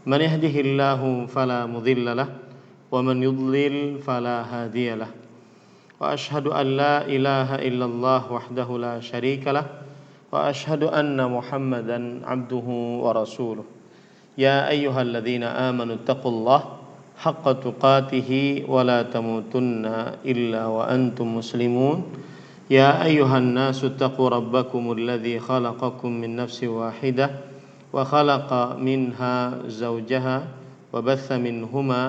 من يهده الله فلا مضل له ومن يضلل فلا هادي له وأشهد أن لا إله إلا الله وحده لا شريك له وأشهد أن محمدا عبده ورسوله يا أيها الذين آمنوا اتقوا الله حق تقاته ولا تموتن إلا وأنتم مسلمون يا أيها الناس اتقوا ربكم الذي خلقكم من نفس واحدة وخلق منها زوجها وبث منهما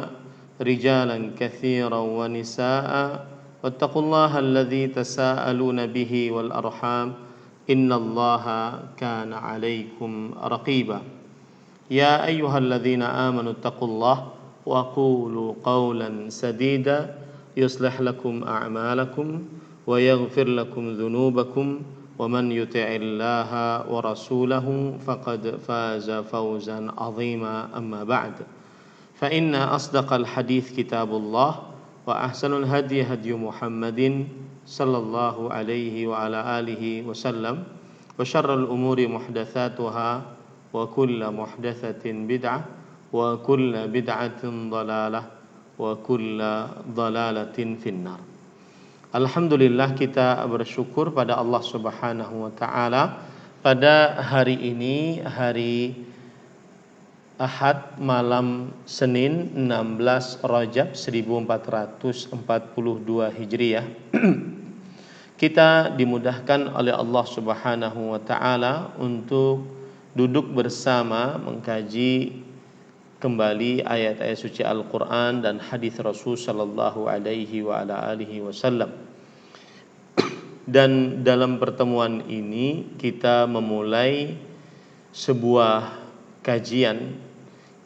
رجالا كثيرا ونساء واتقوا الله الذي تساءلون به والأرحام إن الله كان عليكم رقيبا يا أيها الذين آمنوا اتقوا الله وقولوا قولا سديدا يصلح لكم أعمالكم ويغفر لكم ذنوبكم ومن يطع الله ورسوله فقد فاز فوزا عظيما أما بعد فإن أصدق الحديث كتاب الله وأحسن الهدي هدي محمد صلى الله عليه وعلى آله وسلم وشر الأمور محدثاتها وكل محدثة بدعة وكل بدعة ضلالة وكل ضلالة في النار. Alhamdulillah, kita bersyukur pada Allah Subhanahu wa taala pada hari ini, hari Ahad malam Senin 16 Rajab 1442 Hijriah. Kita dimudahkan oleh Allah Subhanahu wa taala untuk duduk bersama mengkaji kembali ayat-ayat suci Al-Quran dan hadis Rasul sallallahu alaihi wa ala alihi wasallam. Dan dalam pertemuan ini kita memulai sebuah kajian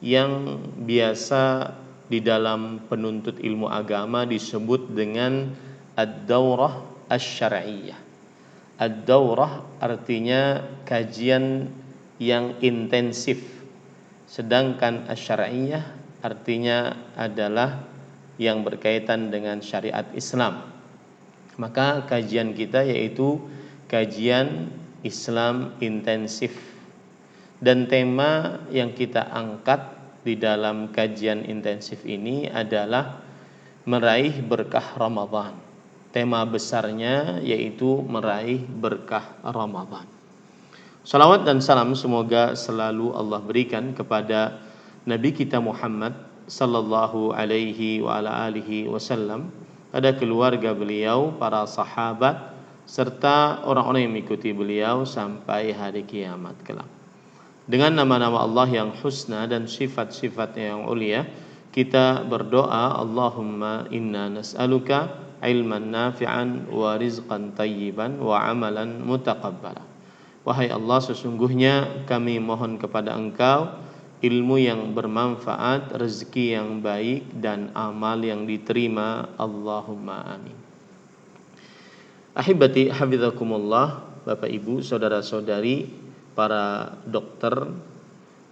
yang biasa di dalam penuntut ilmu agama disebut dengan ad-daurah asy-syar'iyyah. Ad-daurah artinya kajian yang intensif, sedangkan asy-syar'iyyah artinya adalah yang berkaitan dengan syariat Islam. Maka kajian kita yaitu kajian Islam intensif. Dan tema yang kita angkat di dalam kajian intensif ini adalah meraih berkah Ramadan. Tema besarnya yaitu meraih berkah Ramadan. Salawat dan salam semoga selalu Allah berikan kepada Nabi kita Muhammad sallallahu alaihi wa ala alihi wasallam, pada keluarga beliau, para sahabat, serta orang-orang yang mengikuti beliau sampai hari kiamat kelak. Dengan nama-nama Allah yang husna dan sifat-sifatnya yang ulia, kita berdoa, Allahumma inna nas'aluka ilman nafi'an wa rizqan tayyiban wa amalan mutaqabbala. Wahai Allah, sesungguhnya kami mohon kepada Engkau ilmu yang bermanfaat, rezeki yang baik, dan amal yang diterima. Allahumma amin. Ahibati hafizakumullah, Bapak Ibu, saudara-saudari, para dokter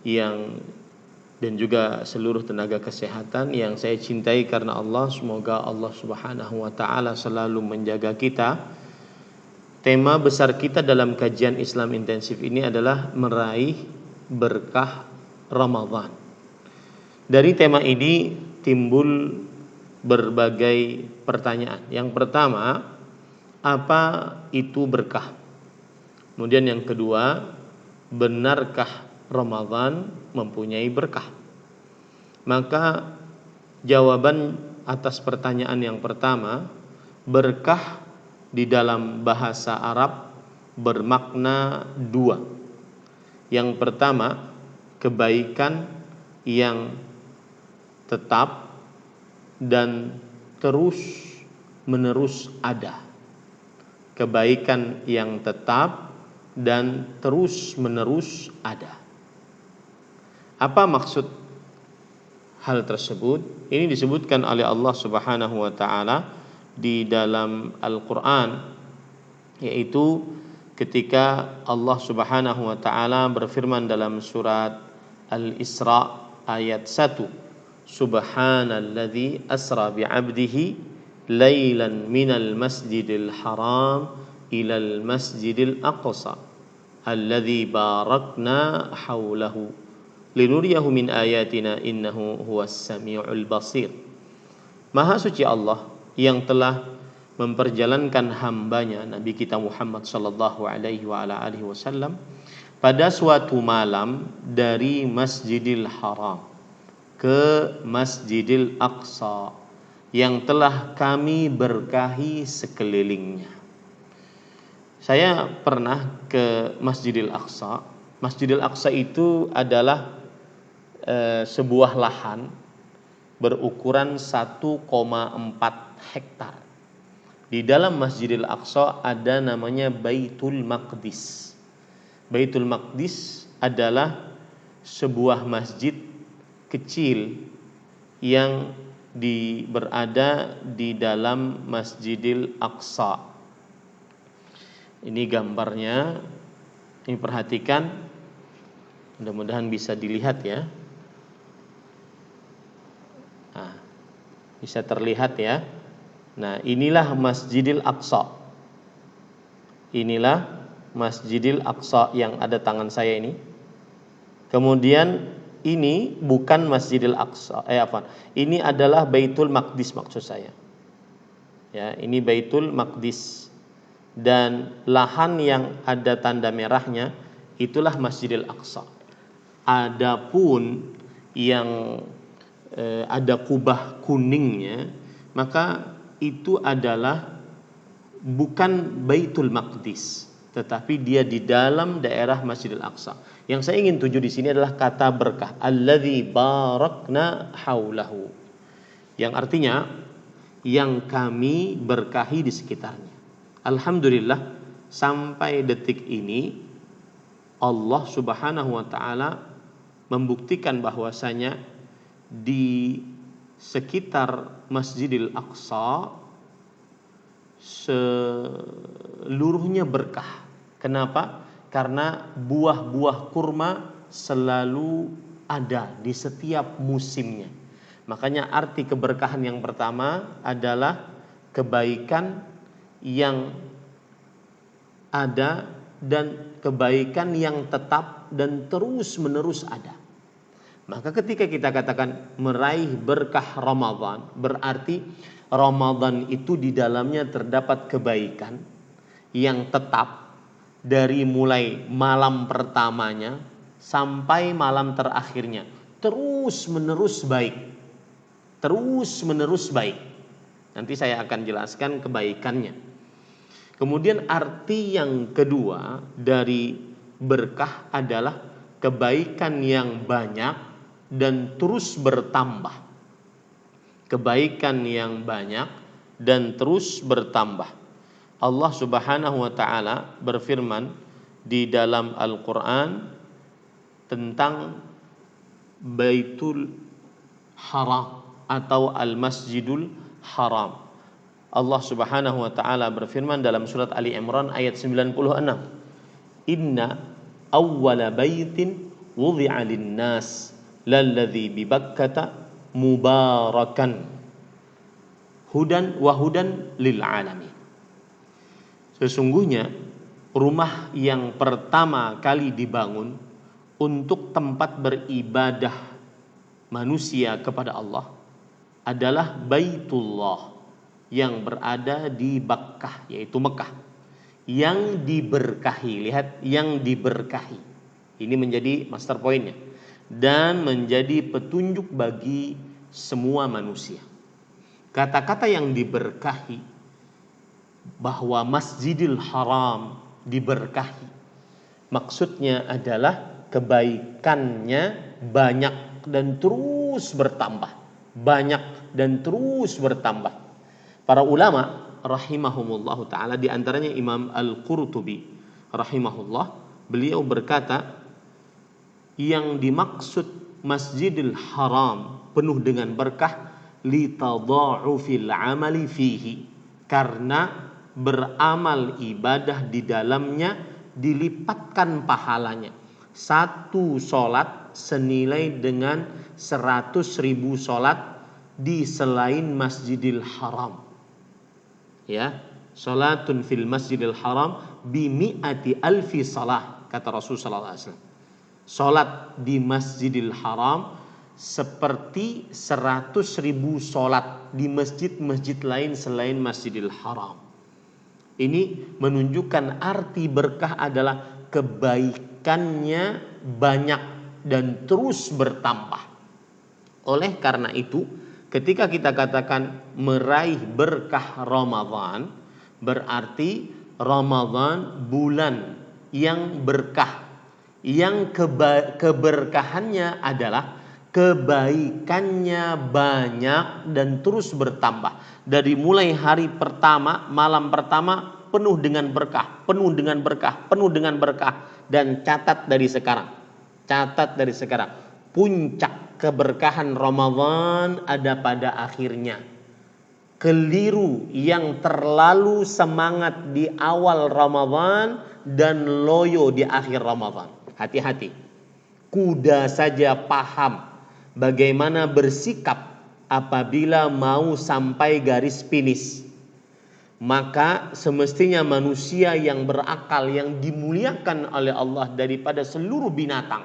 dan juga seluruh tenaga kesehatan yang saya cintai karena Allah. Semoga Allah Subhanahu wa taala selalu menjaga kita. Tema besar kita dalam kajian Islam intensif ini adalah meraih berkah Ramadan. Dari tema ini timbul berbagai pertanyaan. Yang pertama, apa itu berkah? Kemudian yang kedua, benarkah Ramadan mempunyai berkah? Maka jawaban atas pertanyaan yang pertama, berkah di dalam bahasa Arab bermakna dua. Yang pertama, kebaikan yang tetap dan terus menerus ada. Kebaikan yang tetap dan terus menerus ada. Apa maksud hal tersebut? Ini disebutkan oleh Allah Subhanahu wa taala di dalam Al-Quran, yaitu ketika Allah Subhanahu wa taala berfirman dalam surat Al-Isra ayat 1, Subhanalladzi asra bi'abdihi lailan minal masjidil haram ilal masjidil aqsa alladzi barakna haulahu linuriyahu min ayatina innahu huwas samiul basir. Maha suci Allah yang telah memperjalankan hambanya Nabi kita Muhammad sallallahu alaihi wa ala alihi wasallam pada suatu malam dari Masjidil Haram ke Masjidil Aqsa yang telah kami berkahi sekelilingnya. Saya pernah ke Masjidil Aqsa. Masjidil Aqsa itu adalah sebuah lahan berukuran 1,4 hektar. Di dalam Masjidil Aqsa ada namanya Baitul Maqdis. Baitul Maqdis adalah sebuah masjid kecil yang berada di dalam Masjidil Aqsa. Ini gambarnya. Ini perhatikan. Mudah-mudahan bisa dilihat ya. Nah, bisa terlihat ya. Nah, inilah Masjidil Aqsa. Inilah Masjidil Aqsa yang ada tangan saya ini. Kemudian ini bukan Masjidil Aqsa. Ini adalah Baitul Maqdis maksud saya. Ya, ini Baitul Maqdis. Dan lahan yang ada tanda merahnya itulah Masjidil Aqsa. Adapun yang ada kubah kuningnya, maka itu adalah bukan Baitul Maqdis, tetapi dia di dalam daerah Masjidil Aqsa. Yang saya ingin tuju di sini adalah kata berkah, alladzi barakna haulahu, yang artinya yang kami berkahi di sekitarnya. Alhamdulillah sampai detik ini Allah Subhanahu wa taala membuktikan bahwasanya di sekitar Masjidil Aqsa seluruhnya berkah. Kenapa? Karena buah-buah kurma selalu ada di setiap musimnya. Makanya arti keberkahan yang pertama adalah kebaikan yang ada dan kebaikan yang tetap dan terus-menerus ada. Maka ketika kita katakan meraih berkah Ramadan, berarti Ramadan itu di dalamnya terdapat kebaikan yang tetap dari mulai malam pertamanya sampai malam terakhirnya, terus-menerus baik. Terus-menerus baik. Nanti saya akan jelaskan kebaikannya. Kemudian arti yang kedua dari berkah adalah kebaikan yang banyak dan terus bertambah. Kebaikan yang banyak dan terus bertambah. Allah Subhanahu wa taala berfirman di dalam Al-Qur'an tentang Baitul Haram atau Al-Masjidul Haram. Allah Subhanahu wa taala berfirman dalam surat Ali Imran ayat 96. Inna awwala baitin wudi'a lin-nas lalladzi bi Bakkata mubarakan hudan wa hudan lil alamin. Sesungguhnya rumah yang pertama kali dibangun untuk tempat beribadah manusia kepada Allah adalah Baitullah yang berada di Bakkah, yaitu Mekah, yang diberkahi. Lihat, yang diberkahi. Ini menjadi master pointnya dan menjadi petunjuk bagi semua manusia. Kata-kata yang diberkahi, bahwa Masjidil Haram diberkahi, maksudnya adalah kebaikannya banyak dan terus bertambah. Banyak dan terus bertambah. Para ulama rahimahumullah ta'ala, di antaranya Imam Al-Qurtubi rahimahullah, beliau berkata, yang dimaksud Masjidil Haram penuh dengan berkah litadha'ufil amali fihi, karena beramal ibadah di dalamnya dilipatkan pahalanya. Satu solat senilai dengan 100.000 solat di selain Masjidil Haram. Ya, salatun fil Masjidil Haram bi mi'ati alfi salah, kata Rasulullah sallallahu alaihi wasallam. Salat di Masjidil Haram seperti 100.000 salat di masjid-masjid lain selain Masjidil Haram. Ini menunjukkan arti berkah adalah kebaikannya banyak dan terus bertambah. Oleh karena itu, ketika kita katakan meraih berkah Ramadan, berarti Ramadan bulan yang berkah, yang keberkahannya adalah kebaikannya banyak dan terus bertambah. Dari mulai hari pertama, malam pertama penuh dengan berkah, penuh dengan berkah, penuh dengan berkah. Dan catat dari sekarang, puncak keberkahan Ramadan ada pada akhirnya. Keliru yang terlalu semangat di awal Ramadan dan loyo di akhir Ramadan. Hati-hati. Kuda saja paham bagaimana bersikap apabila mau sampai garis finish. Maka semestinya manusia yang berakal, yang dimuliakan oleh Allah daripada seluruh binatang,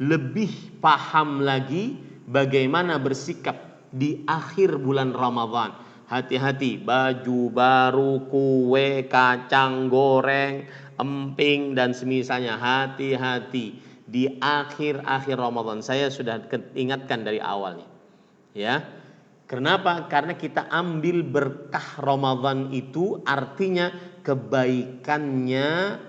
lebih paham lagi bagaimana bersikap di akhir bulan Ramadan. Hati-hati, baju baru, kue, kacang goreng, emping dan semisalnya. Hati-hati di akhir-akhir Ramadan. Saya sudah ingatkan dari awalnya. Ya. Kenapa? Karena kita ambil berkah Ramadan itu artinya kebaikannya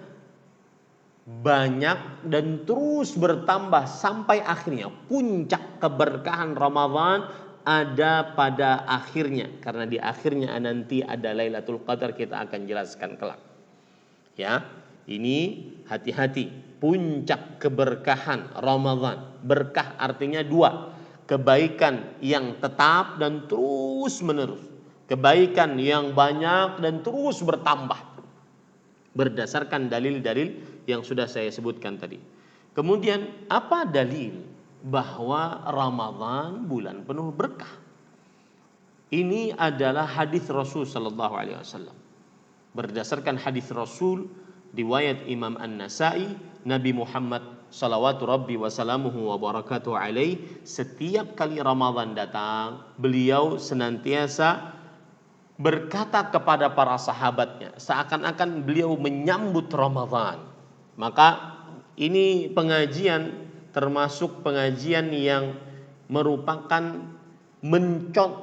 banyak dan terus bertambah sampai akhirnya. Puncak keberkahan Ramadan ada pada akhirnya, karena di akhirnya nanti ada Lailatul Qadar, kita akan jelaskan kelak. Ya, ini hati-hati. Puncak keberkahan Ramadan, berkah artinya dua, kebaikan yang tetap dan terus menerus, kebaikan yang banyak dan terus bertambah berdasarkan dalil-dalil yang sudah saya sebutkan tadi. Kemudian apa dalil bahwa Ramadan bulan penuh berkah? Ini adalah hadis Rasul sallallahu alaihi wasallam. Berdasarkan hadis Rasul riwayat Imam An-Nasa'i, Nabi Muhammad salawatu rabbi wa salamuhu wa barakatuh alaih, setiap kali Ramadan datang, beliau senantiasa berkata kepada para sahabatnya seakan-akan beliau menyambut Ramadan. Maka ini pengajian termasuk pengajian yang merupakan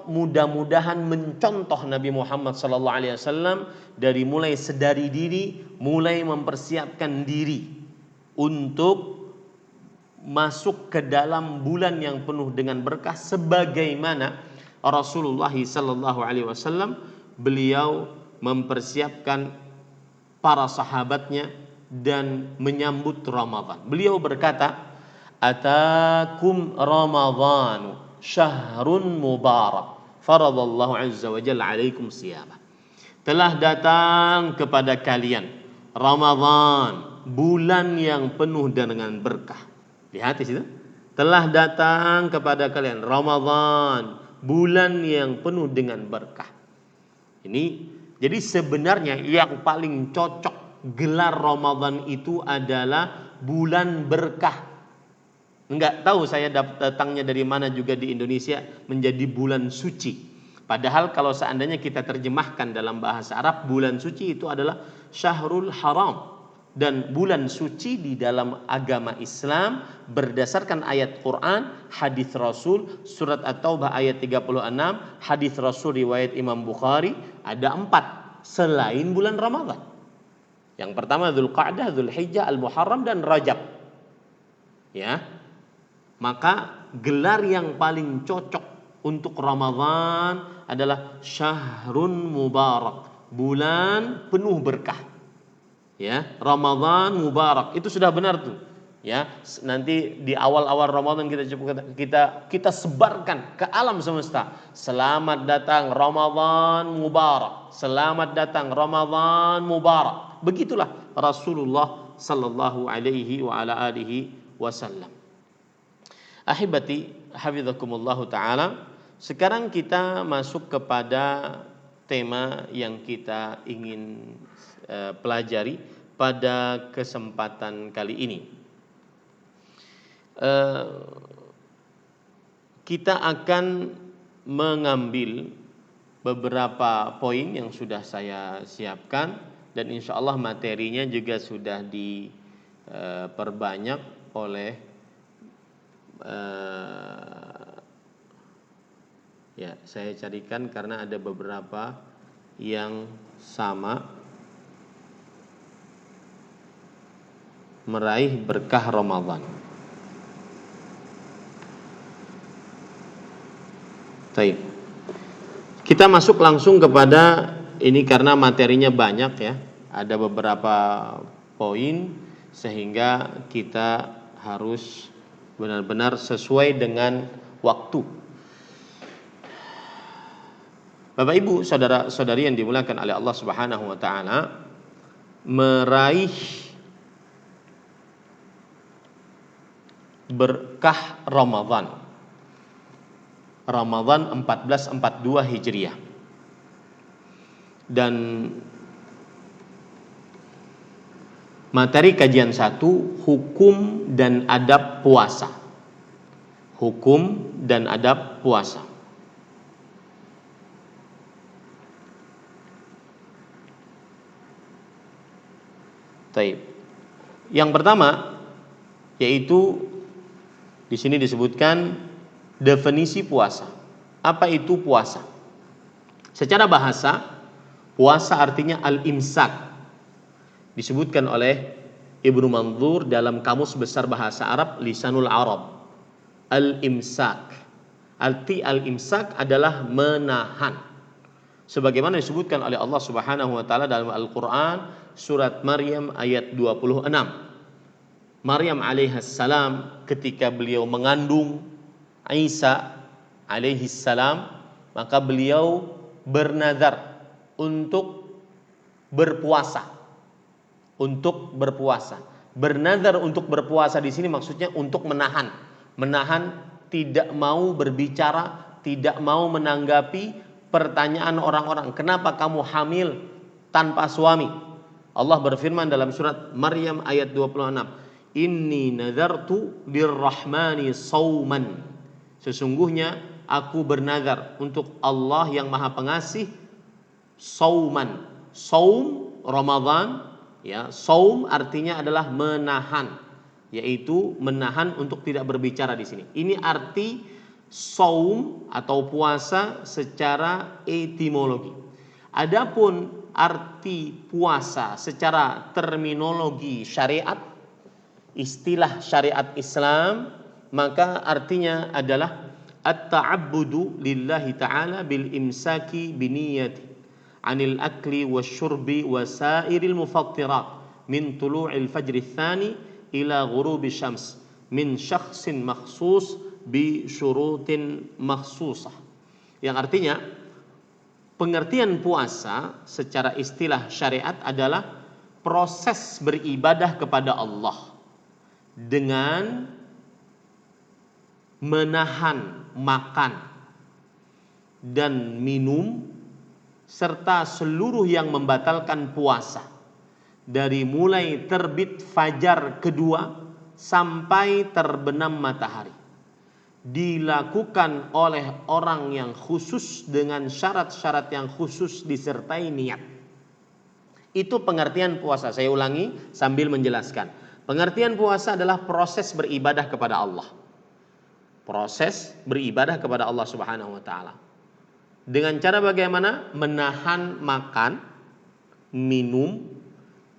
mudah-mudahan mencontoh Nabi Muhammad SAW dari mulai sedari diri, mulai mempersiapkan diri untuk masuk ke dalam bulan yang penuh dengan berkah, sebagaimana Rasulullah SAW beliau mempersiapkan para sahabatnya dan menyambut Ramadan. Beliau berkata, "Atakum Ramadhanu syahrun mubarak, faradallahu azza wa jalla alaikum siyamah." Telah datang kepada kalian Ramadan, bulan yang penuh dengan berkah. Lihat di situ. Telah datang kepada kalian Ramadan, bulan yang penuh dengan berkah. Ini jadi sebenarnya yang paling cocok gelar Ramadan itu adalah bulan berkah. Enggak tahu saya datangnya dari mana juga di Indonesia menjadi bulan suci. Padahal kalau seandainya kita terjemahkan dalam bahasa Arab, bulan suci itu adalah Syahrul Haram. Dan bulan suci di dalam agama Islam berdasarkan ayat Quran, hadis Rasul, surat At-Taubah ayat 36, hadis Rasul riwayat Imam Bukhari, ada 4 selain bulan Ramadan. Yang pertama Dzulqa'dah, Dzulhijjah, Al-Muharram dan Rajab. Ya. Maka gelar yang paling cocok untuk Ramadan adalah Syahrun Mubarak, bulan penuh berkah. Ya, Ramadan Mubarak itu sudah benar tuh. Ya, nanti di awal-awal Ramadan kita sebarkan ke alam semesta. Selamat datang Ramadan Mubarak. Selamat datang Ramadan Mubarak. Begitulah Rasulullah sallallahu alaihi wa ala alihi wasallam. Ahibati hafizakumullah taala. Sekarang kita masuk kepada tema yang kita ingin pelajari pada kesempatan kali ini. eh, kita akan mengambil beberapa poin yang sudah saya siapkan, dan insya Allah materinya juga sudah diperbanyak oleh ya, saya carikan karena ada beberapa yang sama. Meraih berkah Ramadan. Baik. Kita masuk langsung kepada ini karena materinya banyak ya. Ada beberapa poin sehingga kita harus benar-benar sesuai dengan waktu. Bapak Ibu, saudara-saudari yang dimuliakan oleh Allah Subhanahu wa taala, meraih berkah Ramadan 1442 Hijriah, dan materi kajian 1, hukum dan adab puasa. Hukum dan adab puasa. Baik. Yang pertama yaitu di sini disebutkan definisi puasa. Apa itu puasa? Secara bahasa, puasa artinya al-imsak. Disebutkan oleh Ibnu Mandzur dalam Kamus Besar Bahasa Arab Lisanul Arab. Al-imsak. Arti al-imsak adalah menahan. Sebagaimana disebutkan oleh Allah Subhanahu wa taala dalam Al-Qur'an surat Maryam ayat 26. Maryam alaihissalam ketika beliau mengandung Isa alaihissalam, maka beliau bernazar untuk berpuasa. Untuk berpuasa. Bernazar untuk berpuasa di sini maksudnya untuk menahan. Menahan, tidak mau berbicara, tidak mau menanggapi pertanyaan orang-orang, kenapa kamu hamil tanpa suami? Allah berfirman dalam surat Maryam ayat 26, Inni nadartu lirrahmani sauman. Sesungguhnya aku bernazar untuk Allah yang Maha Pengasih sauman. Saum Ramadan ya, saum artinya adalah menahan, yaitu menahan untuk tidak berbicara di sini. Ini arti saum atau puasa secara etimologi. Adapun arti puasa secara terminologi syariat, istilah syariat Islam, maka artinya adalah at-ta'abbudu lillahi ta'ala bil imsaki biniyati anil akli wasyurbi wasairil mufattirat min tulu'il fajri tsani ila ghurubi syams min syakhsin makhsus bi syurutin makhsusah. Yang artinya pengertian puasa secara istilah syariat adalah proses beribadah kepada Allah dengan menahan makan dan minum serta seluruh yang membatalkan puasa dari mulai terbit fajar kedua sampai terbenam matahari, dilakukan oleh orang yang khusus dengan syarat-syarat yang khusus disertai niat. Itu pengertian puasa. Saya ulangi sambil menjelaskan. Pengertian puasa adalah proses beribadah kepada Allah. Proses beribadah kepada Allah Subhanahu wa taala. Dengan cara bagaimana? Menahan makan, minum,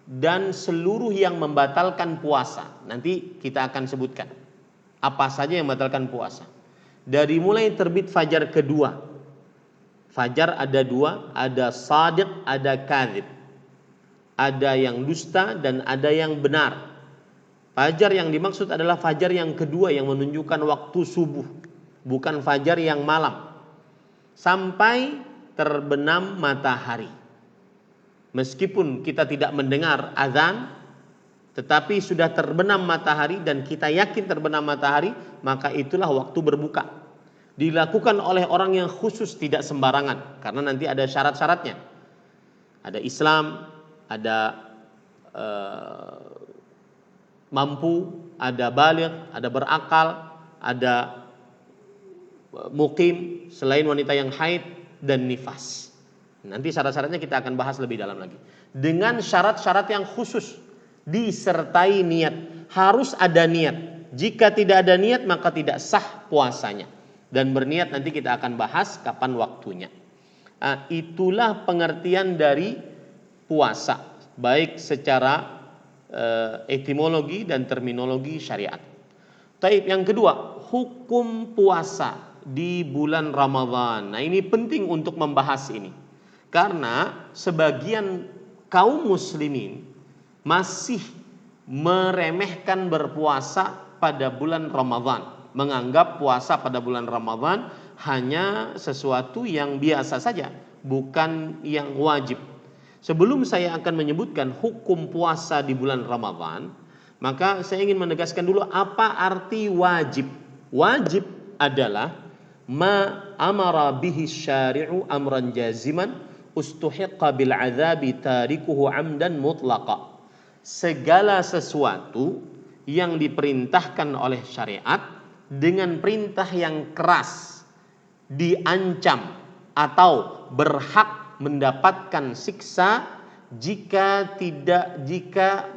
dan seluruh yang membatalkan puasa. Nanti kita akan sebutkan apa saja yang membatalkan puasa. Dari mulai terbit fajar kedua. Fajar ada dua, ada shadiq, ada kadzib. Ada yang dusta dan ada yang benar. Fajar yang dimaksud adalah fajar yang kedua yang menunjukkan waktu subuh, bukan fajar yang malam. Sampai terbenam matahari. Meskipun kita tidak mendengar azan, tetapi sudah terbenam matahari dan kita yakin terbenam matahari, maka itulah waktu berbuka. Dilakukan oleh orang yang khusus, tidak sembarangan, karena nanti ada syarat-syaratnya. Ada Islam, ada mampu, ada baligh, ada berakal, ada mukim selain wanita yang haid dan nifas. Nanti syarat-syaratnya kita akan bahas lebih dalam lagi. Dengan syarat-syarat yang khusus disertai niat. Harus ada niat. Jika tidak ada niat maka tidak sah puasanya. Dan berniat nanti kita akan bahas kapan waktunya. Itulah pengertian dari puasa, baik secara etimologi dan terminologi syariat. Taib, yang kedua, hukum puasa di bulan Ramadan. Nah, ini penting untuk membahas ini. Karena sebagian kaum muslimin masih meremehkan berpuasa pada bulan Ramadan, menganggap puasa pada bulan Ramadan hanya sesuatu yang biasa saja, bukan yang wajib. Sebelum saya akan menyebutkan hukum puasa di bulan Ramadan, maka saya ingin menegaskan dulu apa arti wajib. Wajib adalah ma amara bihi syari'u amran jaziman ustuhiqqa bil adzabi tarikuhu amdan mutlaqa. Segala sesuatu yang diperintahkan oleh syariat dengan perintah yang keras, diancam atau berhak mendapatkan siksa jika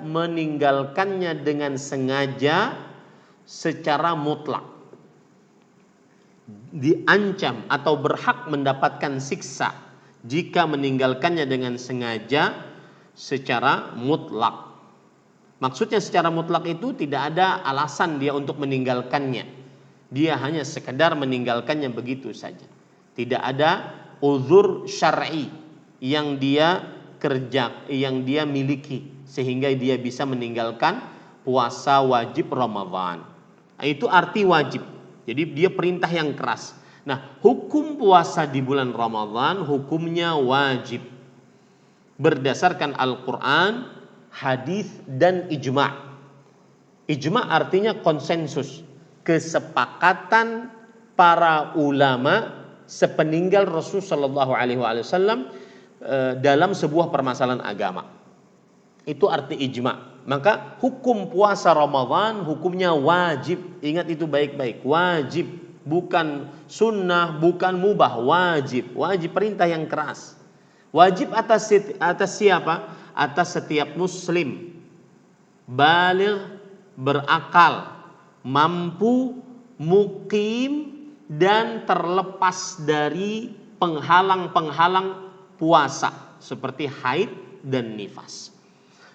meninggalkannya dengan sengaja secara mutlak. Diancam atau berhak mendapatkan siksa jika meninggalkannya dengan sengaja secara mutlak. Maksudnya secara mutlak itu tidak ada alasan dia untuk meninggalkannya. Dia hanya sekedar meninggalkannya begitu saja. Tidak ada uzur syar'i yang dia miliki sehingga dia bisa meninggalkan puasa wajib Ramadan. Itu arti wajib. Jadi dia perintah yang keras. Nah, hukum puasa di bulan Ramadan hukumnya wajib berdasarkan Al-Quran, hadis dan ijma'. Ijma' artinya konsensus, kesepakatan para ulama sepeninggal Rasul sallallahu alaihi wasallam dalam sebuah permasalahan agama. Itu arti ijma'. Maka hukum puasa Ramadan hukumnya wajib. Ingat itu baik-baik, wajib, bukan sunnah, bukan mubah, wajib. Wajib, perintah yang keras. Wajib atas siapa? Atas setiap muslim baligh, berakal, mampu, mukim, dan terlepas dari penghalang-penghalang puasa seperti haid dan nifas.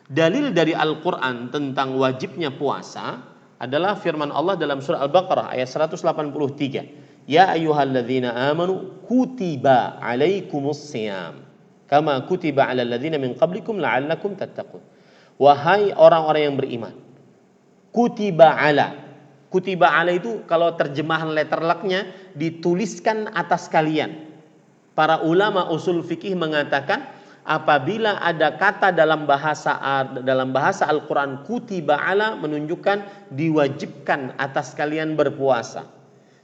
Dalil dari Al-Quran tentang wajibnya puasa adalah firman Allah dalam surah Al-Baqarah ayat 183. Ya ayyuhalladzina amanu kutiba alaikumus siyam kama kutiba alal ladzina min qablikum la'allakum tattaqun. Wahai orang-orang yang beriman, kutiba ala. Kutiba ala itu kalau terjemahan letterleknya dituliskan atas kalian. Para ulama usul fikih mengatakan apabila ada kata dalam bahasa Al-Quran kutiba ala menunjukkan diwajibkan atas kalian berpuasa.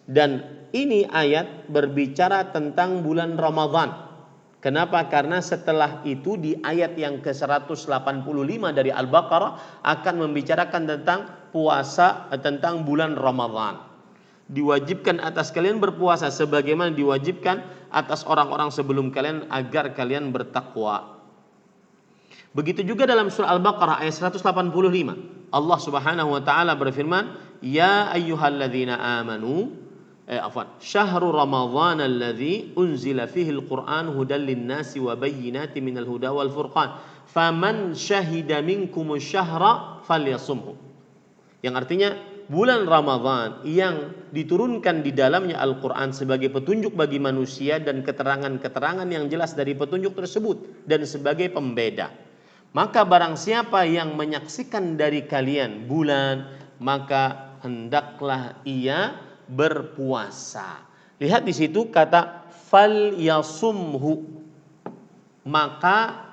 Dan ini ayat berbicara tentang bulan Ramadan. Kenapa? Karena setelah itu di ayat yang ke-185 dari Al-Baqarah akan membicarakan tentang puasa, tentang bulan Ramadan. Diwajibkan atas kalian berpuasa sebagaimana diwajibkan atas orang-orang sebelum kalian agar kalian bertakwa. Begitu juga dalam surah Al-Baqarah ayat 185. Allah Subhanahu wa taala berfirman, "Ya ayyuhalladzina amanu Syahrul Ramadhan alladzi unzila fihi al-Qur'an hudan lin-nasi wa bayyinatin minal huda wal furqan. Faman syahida minkumus syahra falyasumhu." Yang artinya bulan Ramadan yang diturunkan di dalamnya Al-Quran sebagai petunjuk bagi manusia dan keterangan-keterangan yang jelas dari petunjuk tersebut dan sebagai pembeda. Maka barang siapa yang menyaksikan dari kalian bulan, maka hendaklah ia berpuasa. Lihat di situ kata falyasumhu, maka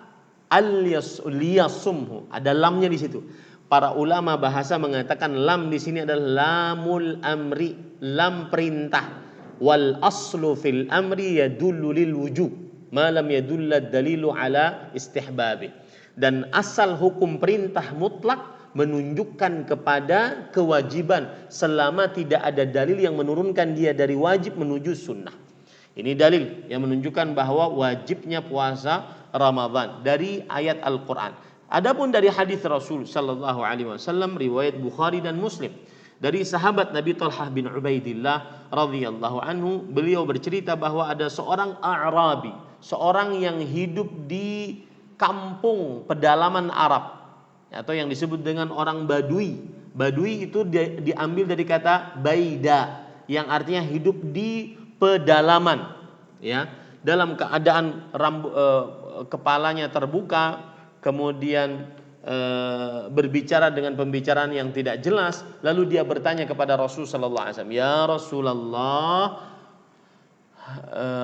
liyasumhu, ada lamnya di situ. Para ulama bahasa mengatakan lam di sini adalah lamul amri, lam perintah. Wal aslu fil amri yadullu lil wujub, ma lam yadulla dalilu ala istihbabi. Dan asal hukum perintah mutlak menunjukkan kepada kewajiban selama tidak ada dalil yang menurunkan dia dari wajib menuju sunnah. Ini dalil yang menunjukkan bahwa wajibnya puasa Ramadan dari ayat Al-Qur'an. Adapun dari hadis Rasul sallallahu alaihi wasallam riwayat Bukhari dan Muslim dari sahabat Nabi Talhah bin Ubaidillah radhiyallahu anhu, beliau bercerita bahwa ada seorang A'rabi, seorang yang hidup di kampung pedalaman Arab atau yang disebut dengan orang Badui. Badui itu diambil dari kata baida yang artinya hidup di pedalaman, ya, dalam keadaan kepalanya terbuka, kemudian berbicara dengan pembicaraan yang tidak jelas. Lalu dia bertanya kepada Rasul sallallahu alaihi wasallam, "Ya Rasulullah,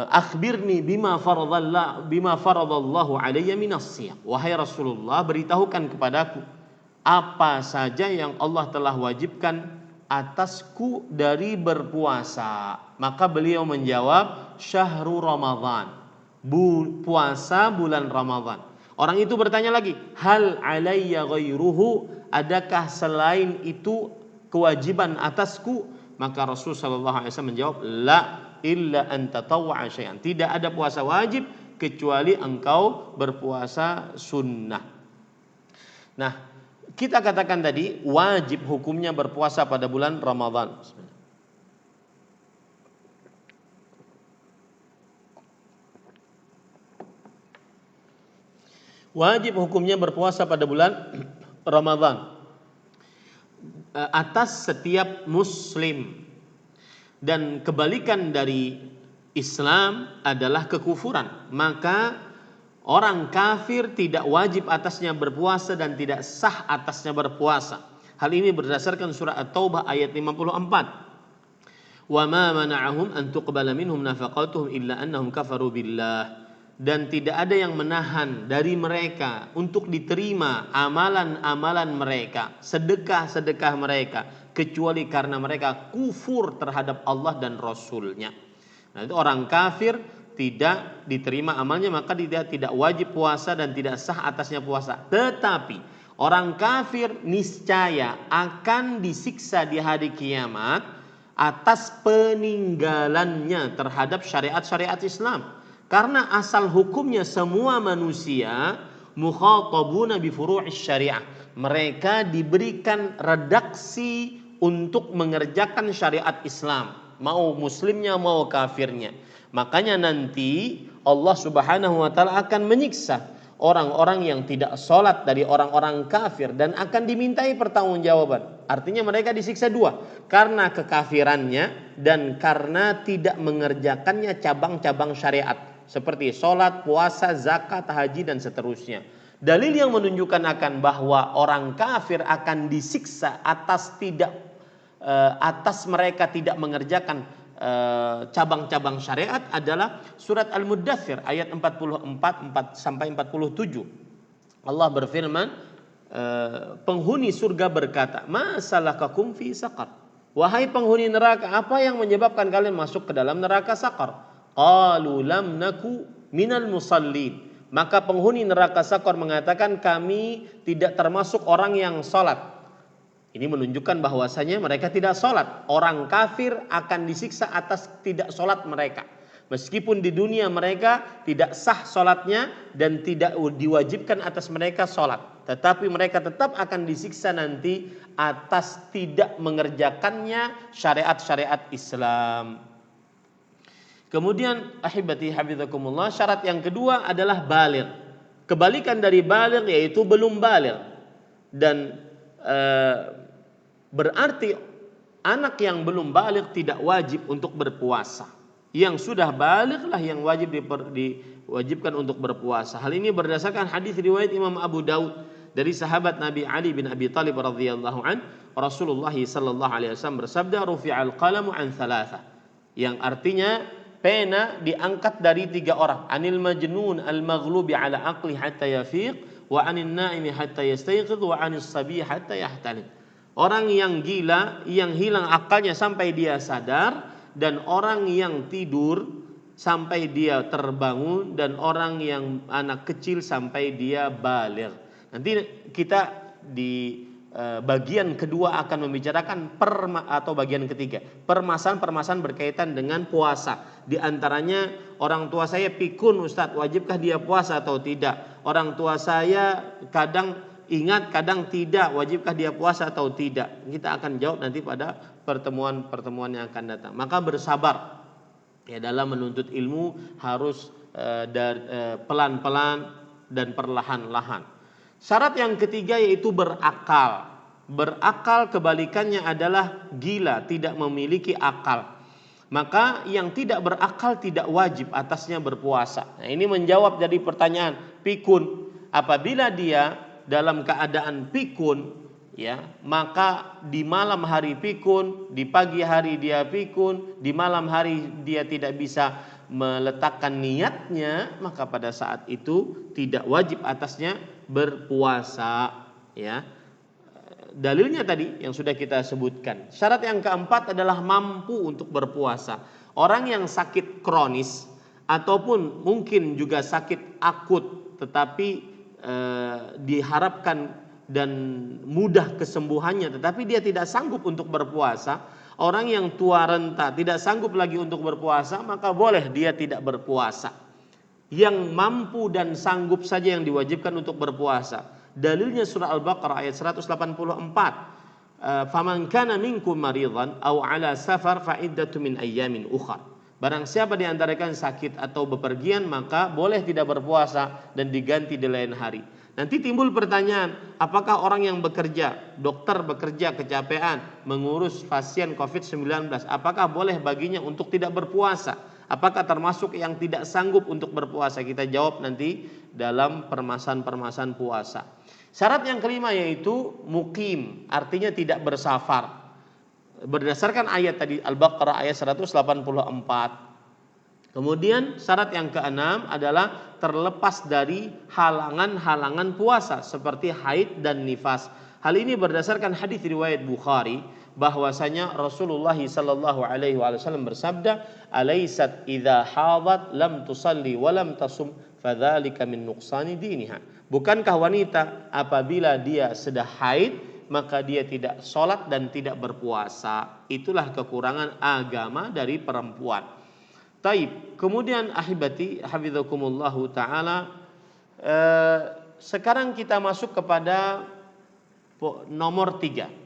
akhbirni bima faradallahu alayya minas siyam." Wahai Rasulullah, beritahukan kepadaku apa saja yang Allah telah wajibkan atasku dari berpuasa. Maka beliau menjawab, syahrul Ramadan, puasa bulan Ramadan. Orang itu bertanya lagi, hal alayya ghairuhu, adakah selain itu kewajiban atasku? Maka Rasul sallallahu alaihi wasallam menjawab, la illa an tatawwa'a syai'an. Tidak ada puasa wajib kecuali engkau berpuasa sunnah. Nah, kita katakan tadi wajib hukumnya berpuasa pada bulan Ramadan. Wajib hukumnya berpuasa pada bulan Ramadan atas setiap muslim. Dan kebalikan dari Islam adalah kekufuran. Maka orang kafir tidak wajib atasnya berpuasa dan tidak sah atasnya berpuasa. Hal ini berdasarkan surah At-Taubah ayat 54. Wa ma mana'ahum an tuqbala minhum nafaqatuhum illa annahum kafaru billah. Dan tidak ada yang menahan dari mereka untuk diterima amalan-amalan mereka, sedekah-sedekah mereka, kecuali karena mereka kufur terhadap Allah dan Rasulnya. Nah, itu orang kafir tidak diterima amalnya, maka dia tidak wajib puasa dan tidak sah atasnya puasa. Tetapi orang kafir niscaya akan disiksa di hari kiamat atas peninggalannya terhadap syariat-syariat Islam. Karena asal hukumnya semua manusia mukhatabuna bi furu'is syariah. Mereka diberikan redaksi untuk mengerjakan syariat Islam, mau muslimnya mau kafirnya. Makanya nanti Allah Subhanahu wa taala akan menyiksa orang-orang yang tidak sholat dari orang-orang kafir dan akan dimintai pertanggungjawaban. Artinya mereka disiksa dua, karena kekafirannya dan karena tidak mengerjakannya cabang-cabang syariat seperti sholat, puasa, zakat, haji dan seterusnya. Dalil yang menunjukkan akan bahwa orang kafir akan disiksa atas mereka tidak mengerjakan cabang-cabang syariat adalah surat Al-Muddathir ayat 44 sampai 47. Allah berfirman, penghuni surga berkata, "Ma salakakum fi saqar?" Wahai penghuni neraka, apa yang menyebabkan kalian masuk ke dalam neraka Saqar? Qalu lam naku minal musallin. Maka penghuni neraka Saqar mengatakan, kami tidak termasuk orang yang salat. Ini menunjukkan bahwasanya mereka tidak salat. Orang kafir akan disiksa atas tidak salat mereka. Meskipun di dunia mereka tidak sah salatnya dan tidak diwajibkan atas mereka salat, tetapi mereka tetap akan disiksa nanti atas tidak mengerjakannya syariat-syariat Islam. Kemudian ahibati hafizakumullah, syarat yang kedua adalah baligh. Kebalikan dari baligh yaitu belum baligh. Dan berarti anak yang belum baligh tidak wajib untuk berpuasa. Yang sudah baligh lah yang wajib diwajibkan untuk berpuasa. Hal ini berdasarkan hadis riwayat Imam Abu Daud dari sahabat Nabi Ali bin Abi Thalib radhiyallahu an, Rasulullah sallallahu alaihi wasallam bersabda, rufi'al qalamu an thalatha, yang artinya pena diangkat dari 3 orang. Anil majnun al-maghlubi ala aqli hatta yafiq, wa anil naimi hatta yastayqidh, wa anis sabi hatta yahtalim. Orang yang gila yang hilang akalnya sampai dia sadar, dan orang yang tidur sampai dia terbangun, dan orang yang anak kecil sampai dia baligh. Nanti kita di bagian kedua akan membicarakan atau bagian ketiga permasalahan-permasalahan berkaitan dengan puasa. Di antaranya, orang tua saya pikun Ustadz, wajibkah dia puasa atau tidak? Orang tua saya kadang ingat kadang tidak, wajibkah dia puasa atau tidak? Kita akan jawab nanti pada pertemuan-pertemuan yang akan datang. Maka bersabar ya, dalam menuntut ilmu harus pelan-pelan dan perlahan-lahan. Syarat yang ketiga yaitu berakal. Berakal kebalikannya adalah gila, tidak memiliki akal. Maka yang tidak berakal tidak wajib atasnya berpuasa. Nah, ini menjawab dari pertanyaan pikun. Apabila dia dalam keadaan pikun, ya, maka di malam hari pikun, di pagi hari dia pikun, di malam hari dia tidak bisa meletakkan niatnya, maka pada saat itu tidak wajib atasnya berpuasa, ya. Dalilnya tadi yang sudah kita sebutkan. Syarat yang keempat adalah mampu untuk berpuasa. Orang yang sakit kronis ataupun mungkin juga sakit akut tetapi diharapkan dan mudah kesembuhannya tetapi dia tidak sanggup untuk berpuasa, orang yang tua renta tidak sanggup lagi untuk berpuasa, maka boleh dia tidak berpuasa. Yang mampu dan sanggup saja yang diwajibkan untuk berpuasa. Dalilnya surah Al-Baqarah ayat 184. Faman kana minkum maridan aw ala safar fa iddatu min ayyamin ukhra. Barang siapa di antara kalian sakit atau bepergian, maka boleh tidak berpuasa dan diganti di lain hari. Nanti timbul pertanyaan, apakah orang yang bekerja, dokter bekerja kecapean mengurus pasien COVID-19, apakah boleh baginya untuk tidak berpuasa? Apakah termasuk yang tidak sanggup untuk berpuasa? Kita jawab nanti dalam permasalahan-permasalahan puasa. Syarat yang kelima yaitu mukim, artinya tidak bersafar. Berdasarkan ayat tadi Al-Baqarah ayat 184. Kemudian syarat yang keenam adalah terlepas dari halangan-halangan puasa seperti haid dan nifas. Hal ini berdasarkan hadis riwayat Bukhari bahwasanya Rasulullah sallallahu alaihi wasallam bersabda, "Alaisat idza hadat lam tusalli wa lam tasum fadzalika min nuqsani diniha." Bukankah wanita apabila dia sedang haid maka dia tidak sholat dan tidak berpuasa? Itulah kekurangan agama dari perempuan. Taib. Kemudian ahibati hafizakumullahu taala, sekarang kita masuk kepada nomor 3.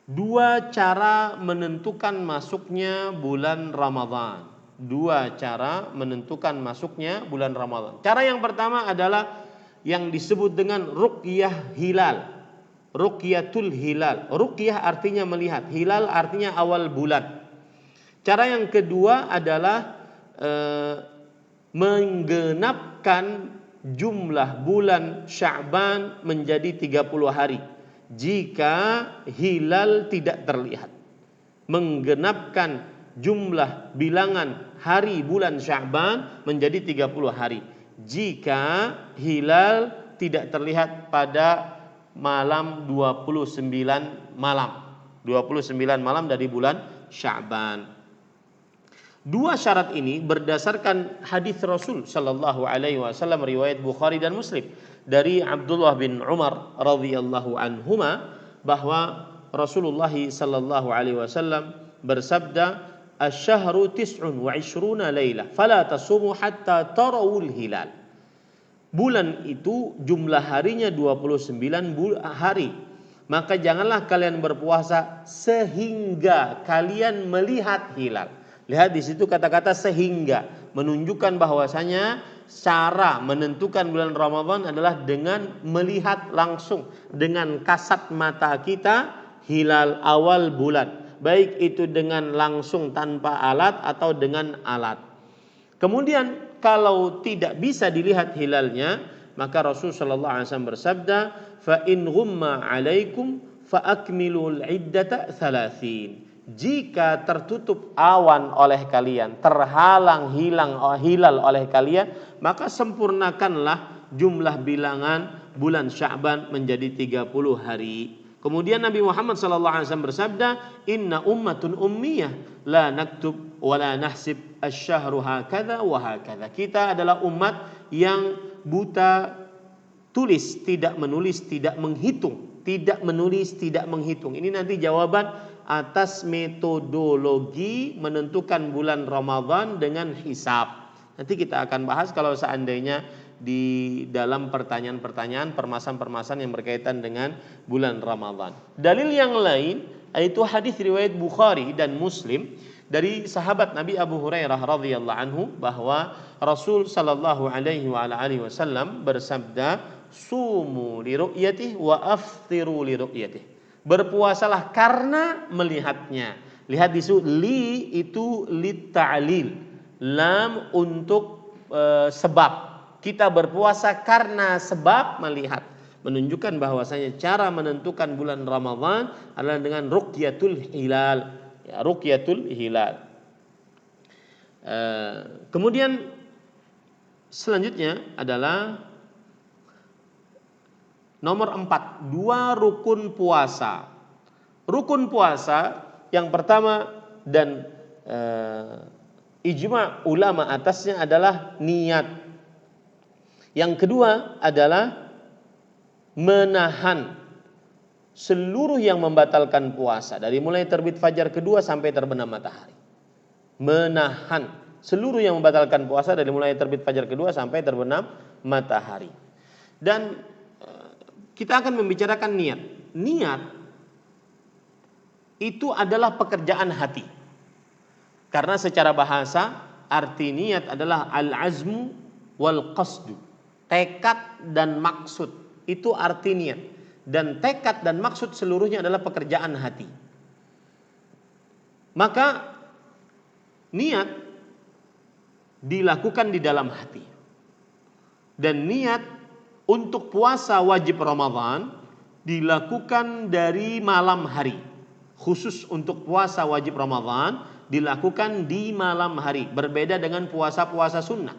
2 cara menentukan masuknya bulan Ramadan. 2 cara menentukan masuknya bulan Ramadan. Cara yang pertama adalah yang disebut dengan ruqyah hilal. Ruqyatul hilal. Ruqyah artinya melihat, hilal artinya awal bulan. Cara yang kedua adalah menggenapkan jumlah bulan Sya'ban menjadi 30 hari jika hilal tidak terlihat. Menggenapkan jumlah bilangan hari bulan Sya'ban menjadi 30 hari jika hilal tidak terlihat pada malam 29 malam. 29 malam dari bulan Sya'ban. 2 syarat ini berdasarkan hadis Rasul sallallahu alaihi wasallam riwayat Bukhari dan Muslim dari Abdullah bin Umar radhiyallahu anhuma bahwa Rasulullah sallallahu alaihi wasallam bersabda, "Asy-syahru 29 lailah, fala tasumu hatta tarawul hilal." Bulan itu jumlah harinya 29 hari. Maka janganlah kalian berpuasa sehingga kalian melihat hilal. Lihat di situ kata-kata sehingga menunjukkan bahwasanya cara menentukan bulan Ramadan adalah dengan melihat langsung dengan kasat mata kita hilal awal bulan, baik itu dengan langsung tanpa alat atau dengan alat. Kemudian kalau tidak bisa dilihat hilalnya, maka Rasul sallallahu alaihi wasallam bersabda, "Fa in ghumma 'alaikum fa akmilul 'iddata 30." Jika tertutup awan oleh kalian, terhalang hilal oleh kalian, maka sempurnakanlah jumlah bilangan bulan Sya'ban menjadi 30 hari. Kemudian Nabi Muhammad SAW bersabda, "Inna ummatun ummiyah la naktub wa la nahsib asy-syahru hakadha wa hakadha." Kita adalah umat yang buta tulis, tidak menulis, tidak menghitung. tidak menulis, tidak menghitung. Ini nanti jawaban atas metodologi menentukan bulan Ramadan dengan hisab. Nanti kita akan bahas kalau seandainya di dalam pertanyaan-pertanyaan, permasalahan-permasalahan yang berkaitan dengan bulan Ramadan. Dalil yang lain yaitu hadis riwayat Bukhari dan Muslim dari sahabat Nabi Abu Hurairah radhiyallahu anhu bahwa Rasul sallallahu alaihi wasallam bersabda, "Sumu li ru'yatihi wa aftiru li ru'yatihi." Berpuasalah karena melihatnya. Lihat di situ li itu lit ta'lil. Lam untuk sebab. Kita berpuasa karena sebab melihat. Menunjukkan bahwasanya cara menentukan bulan Ramadan adalah dengan ruqyatul hilal. Ya, ruqyatul hilal. Kemudian selanjutnya adalah nomor 4, 2 rukun puasa. Rukun puasa yang pertama dan ijma' ulama atasnya adalah niat. Yang kedua adalah menahan seluruh yang membatalkan puasa dari mulai terbit fajar kedua sampai terbenam matahari. Menahan seluruh yang membatalkan puasa dari mulai terbit fajar kedua sampai terbenam matahari. Dan kita akan membicarakan niat. Niat itu adalah pekerjaan hati. Karena secara bahasa arti niat adalah al-azmu wal qasdu. Tekad dan maksud. Itu arti niat. Dan tekad dan maksud seluruhnya adalah pekerjaan hati. Maka niat dilakukan di dalam hati. Dan niat untuk puasa wajib Ramadan dilakukan dari malam hari. Khusus untuk puasa wajib Ramadan dilakukan di malam hari. Berbeda dengan puasa-puasa sunnah.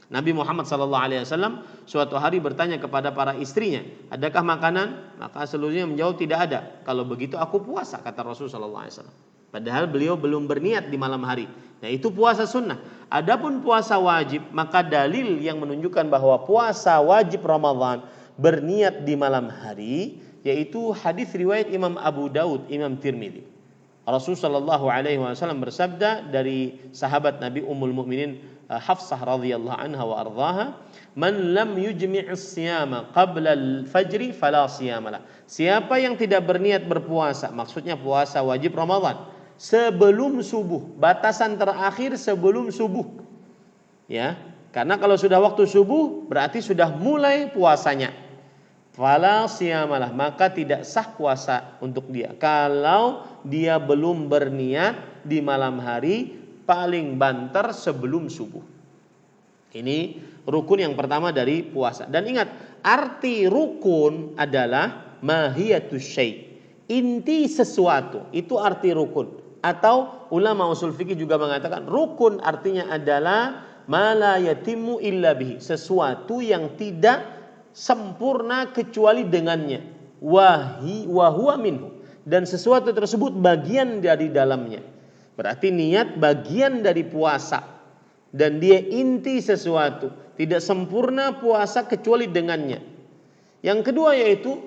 Nabi Muhammad SAW suatu hari bertanya kepada para istrinya, adakah makanan? Maka seluruhnya menjawab tidak ada. Kalau begitu aku puasa, kata Rasulullah SAW. Padahal beliau belum berniat di malam hari. Nah itu puasa sunnah. Adapun puasa wajib, maka dalil yang menunjukkan bahwa puasa wajib Ramadan berniat di malam hari, yaitu hadis riwayat Imam Abu Daud, Imam Tirmidzi. Rasulullah SAW bersabda dari sahabat Nabi Ummul Mukminin Hafsah radhiyallahu anha wa ardhaha, "Man lam yujmi'is siyama qabla al-fajri fala siyamalah." Siapa yang tidak berniat berpuasa, maksudnya puasa wajib Ramadan, sebelum subuh, batasan terakhir sebelum subuh. Ya, karena kalau sudah waktu subuh berarti sudah mulai puasanya. Fala siyamalah, maka tidak sah puasa untuk dia kalau dia belum berniat di malam hari paling banter sebelum subuh. Ini rukun yang pertama dari puasa. Dan ingat, arti rukun adalah mahiyatus syai', inti sesuatu. Itu arti rukun. Atau ulama usul fikih juga mengatakan rukun artinya adalah ma la yatimmu illa bihi, sesuatu yang tidak sempurna kecuali dengannya. Wa huwa minhu, dan sesuatu tersebut bagian dari dalamnya. Berarti niat bagian dari puasa. Dan dia inti sesuatu. Tidak sempurna puasa kecuali dengannya. Yang kedua yaitu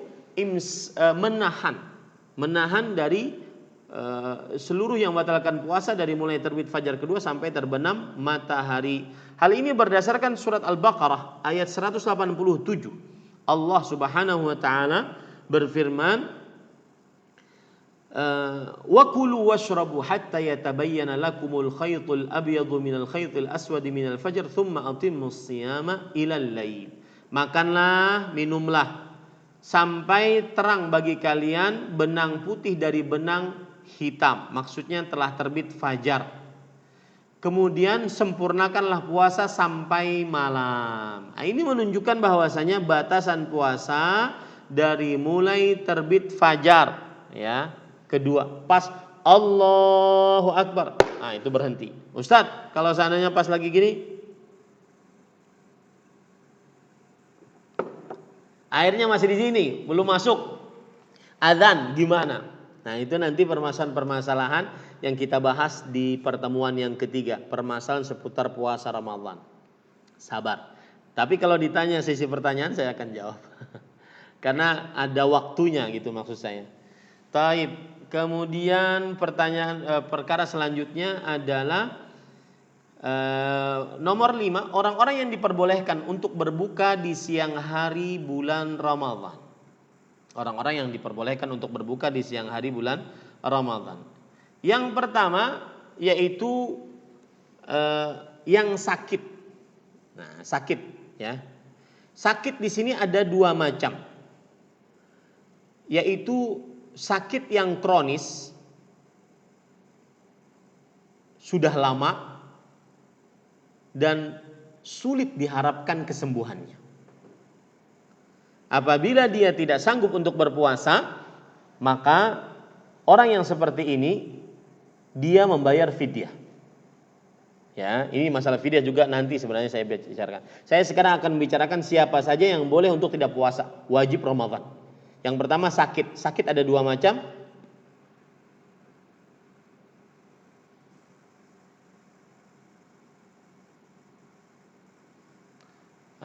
menahan. Menahan dari seluruh yang membatalkan puasa dari mulai terbit fajar kedua sampai terbenam matahari. Hal ini berdasarkan surat Al-Baqarah ayat 187. Allah Subhanahu wa taala berfirman, wa kulu washrabu hatta yatabayyana lakumul khaytul abyadu minal khaytil aswadi minal fajr thumma atimmus siyama ilal lail. Makanlah, minumlah sampai terang bagi kalian benang putih dari benang hitam, maksudnya telah terbit fajar. Kemudian sempurnakanlah puasa sampai malam. Nah, ini menunjukkan bahwasanya batasan puasa dari mulai terbit fajar, ya. Kedua, pas Allahu Akbar, nah itu berhenti. Ustadz, kalau seandainya pas lagi gini, airnya masih di sini, belum masuk, adzan gimana? Nah itu nanti permasalahan-permasalahan yang kita bahas di pertemuan yang ketiga, permasalahan seputar puasa Ramadan. Sabar. Tapi kalau ditanya sesi pertanyaan saya akan jawab. Karena ada waktunya gitu maksud saya. Taib. Kemudian perkara selanjutnya adalah nomor 5, orang-orang yang diperbolehkan untuk berbuka di siang hari bulan Ramadhan. Orang-orang yang diperbolehkan untuk berbuka di siang hari bulan Ramadhan. Yang pertama yaitu yang sakit. Nah, sakit ya. Sakit di sini ada 2 macam. Yaitu sakit yang kronis sudah lama dan sulit diharapkan kesembuhannya. Apabila dia tidak sanggup untuk berpuasa, maka orang yang seperti ini dia membayar fidyah. Ya, ini masalah fidyah juga nanti sebenarnya saya bicarakan. Saya sekarang akan membicarakan siapa saja yang boleh untuk tidak puasa wajib Ramadan. Yang pertama sakit. Sakit ada 2 macam.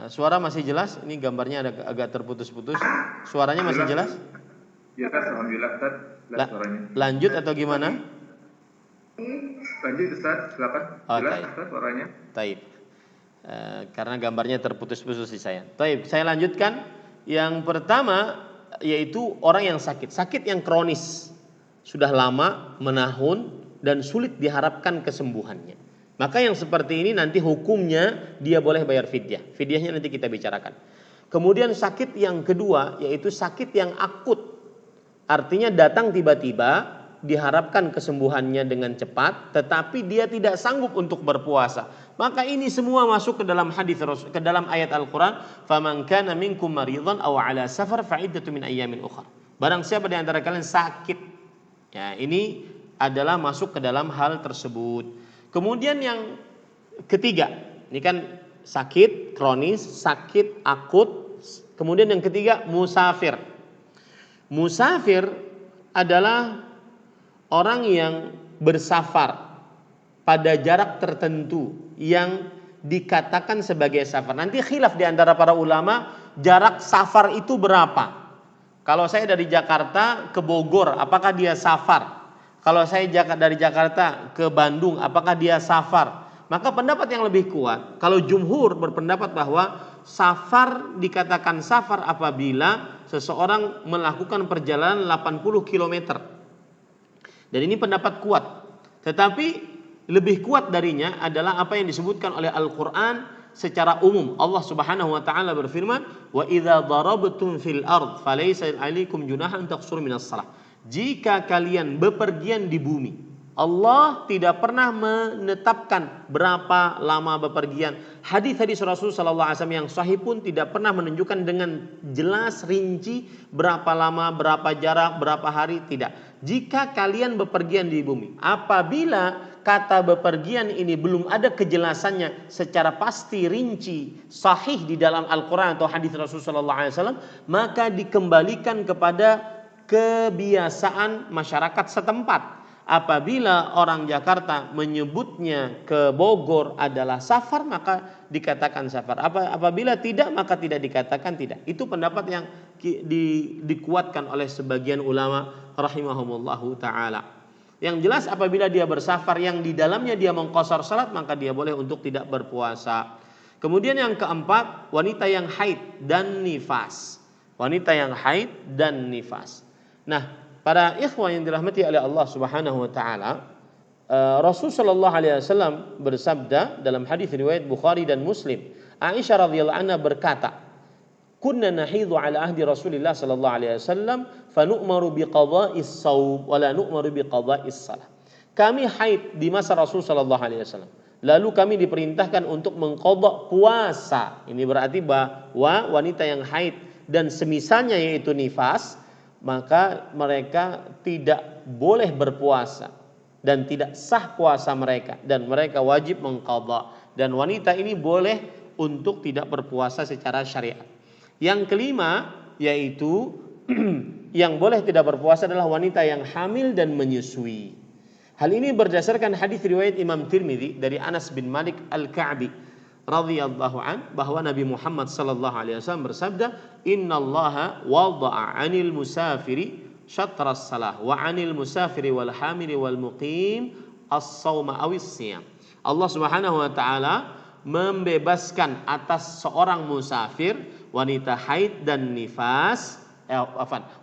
Suara masih jelas? Ini gambarnya agak terputus-putus. Suaranya masih jelas? Ya, alhamdulillah Ustaz. Suaranya. Lanjut atau gimana? Lanjut Ustaz, silakan. Jelas Ustaz suaranya. Taib. Karena gambarnya terputus-putus di saya. Taib, saya lanjutkan. Yang pertama yaitu orang yang sakit. Sakit yang kronis. Sudah lama, menahun dan sulit diharapkan kesembuhannya. Maka yang seperti ini nanti hukumnya dia boleh bayar fidyah. Fidyahnya nanti kita bicarakan. Kemudian sakit yang kedua yaitu sakit yang akut. Artinya datang tiba-tiba, diharapkan kesembuhannya dengan cepat, tetapi dia tidak sanggup untuk berpuasa. Maka ini semua masuk ke dalam hadis ke dalam ayat Al-Qur'an, "Faman kana minkum maridhan aw 'ala safar fa iddatu min ayyamin ukhra." Barang siapa di antara kalian sakit. Ya, ini adalah masuk ke dalam hal tersebut. Kemudian yang ketiga, ini kan sakit kronis, sakit akut. Kemudian yang ketiga musafir. Musafir adalah orang yang bersafar pada jarak tertentu yang dikatakan sebagai safar. Nanti khilaf di antara para ulama jarak safar itu berapa. Kalau saya dari Jakarta ke Bogor, apakah dia safar? Kalau saya dari Jakarta ke Bandung, apakah dia safar? Maka pendapat yang lebih kuat, kalau jumhur berpendapat bahwa safar dikatakan safar apabila seseorang melakukan perjalanan 80 km. Dan ini pendapat kuat. Tetapi lebih kuat darinya adalah apa yang disebutkan oleh Al-Quran secara umum. Allah Subhanahu wa taala berfirman, "Wa idza darabtum fil ard falaysa 'alaikum junahan taqsuru minas shalah." Jika kalian bepergian di bumi, Allah tidak pernah menetapkan berapa lama bepergian. Hadis-hadis Rasul sallallahu alaihi wasallam yang sahih pun tidak pernah menunjukkan dengan jelas rinci berapa lama, berapa jarak, berapa hari, tidak. Jika kalian bepergian di bumi, apabila kata bepergian ini belum ada kejelasannya secara pasti, rinci, sahih di dalam Al-Quran atau hadis Rasul sallallahu alaihi wasallam, maka dikembalikan kepada kebiasaan masyarakat setempat. Apabila orang Jakarta menyebutnya ke Bogor adalah safar, maka dikatakan safar. Apabila tidak, maka tidak dikatakan tidak. Itu pendapat yang dikuatkan oleh sebagian ulama rahimahumullahu ta'ala. Yang jelas apabila dia bersafar yang di dalamnya dia mengqashar salat, maka dia boleh untuk tidak berpuasa. Kemudian yang keempat, wanita yang haid dan nifas. Wanita yang haid dan nifas. Nah, para ikhwan yang dirahmati oleh Allah Subhanahu wa taala, Rasul sallallahu alaihi wasallam bersabda dalam hadis riwayat Bukhari dan Muslim. Aisyah radhiyallahu anha berkata, "Kunna nahidhu ala ahdi Rasulillah sallallahu alaihi wasallam fa nu'maru biqadha'is shaum wa la nu'maru biqadha'is shalah." Kami haid di masa Rasul sallallahu alaihi wasallam. Lalu kami diperintahkan untuk mengqadha puasa. Ini berarti bahwa wanita yang haid dan semisalnya yaitu nifas, maka mereka tidak boleh berpuasa dan tidak sah puasa mereka, dan mereka wajib mengqadha, dan wanita ini boleh untuk tidak berpuasa secara syariat. Yang kelima yaitu yang boleh tidak berpuasa adalah wanita yang hamil dan menyusui. Hal ini berdasarkan hadis riwayat Imam Tirmidzi dari Anas bin Malik Al-Ka'bi radhiyallahu an bahwa Nabi Muhammad sallallahu alaihi wasallam bersabda, "Innallaha wada'a 'anil musafiri syatras salah wa 'anil musafiri wal hamili wal muqim as-shauma awis siyam." Allah Subhanahu wa taala membebaskan atas seorang musafir, wanita haid dan nifas,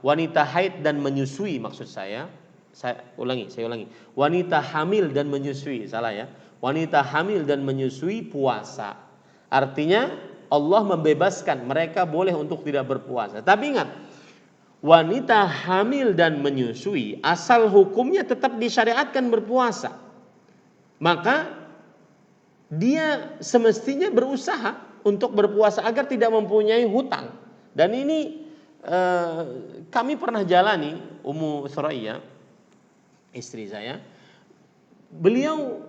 wanita haid dan menyusui maksud saya. Saya ulangi. Wanita hamil dan menyusui, salah ya. Wanita hamil dan menyusui puasa. Artinya Allah membebaskan mereka boleh untuk tidak berpuasa. Tapi ingat, wanita hamil dan menyusui asal hukumnya tetap disyariatkan berpuasa. Maka dia semestinya berusaha untuk berpuasa agar tidak mempunyai hutang. Dan ini kami pernah jalani, Ummu Thuraya, istri saya. Beliau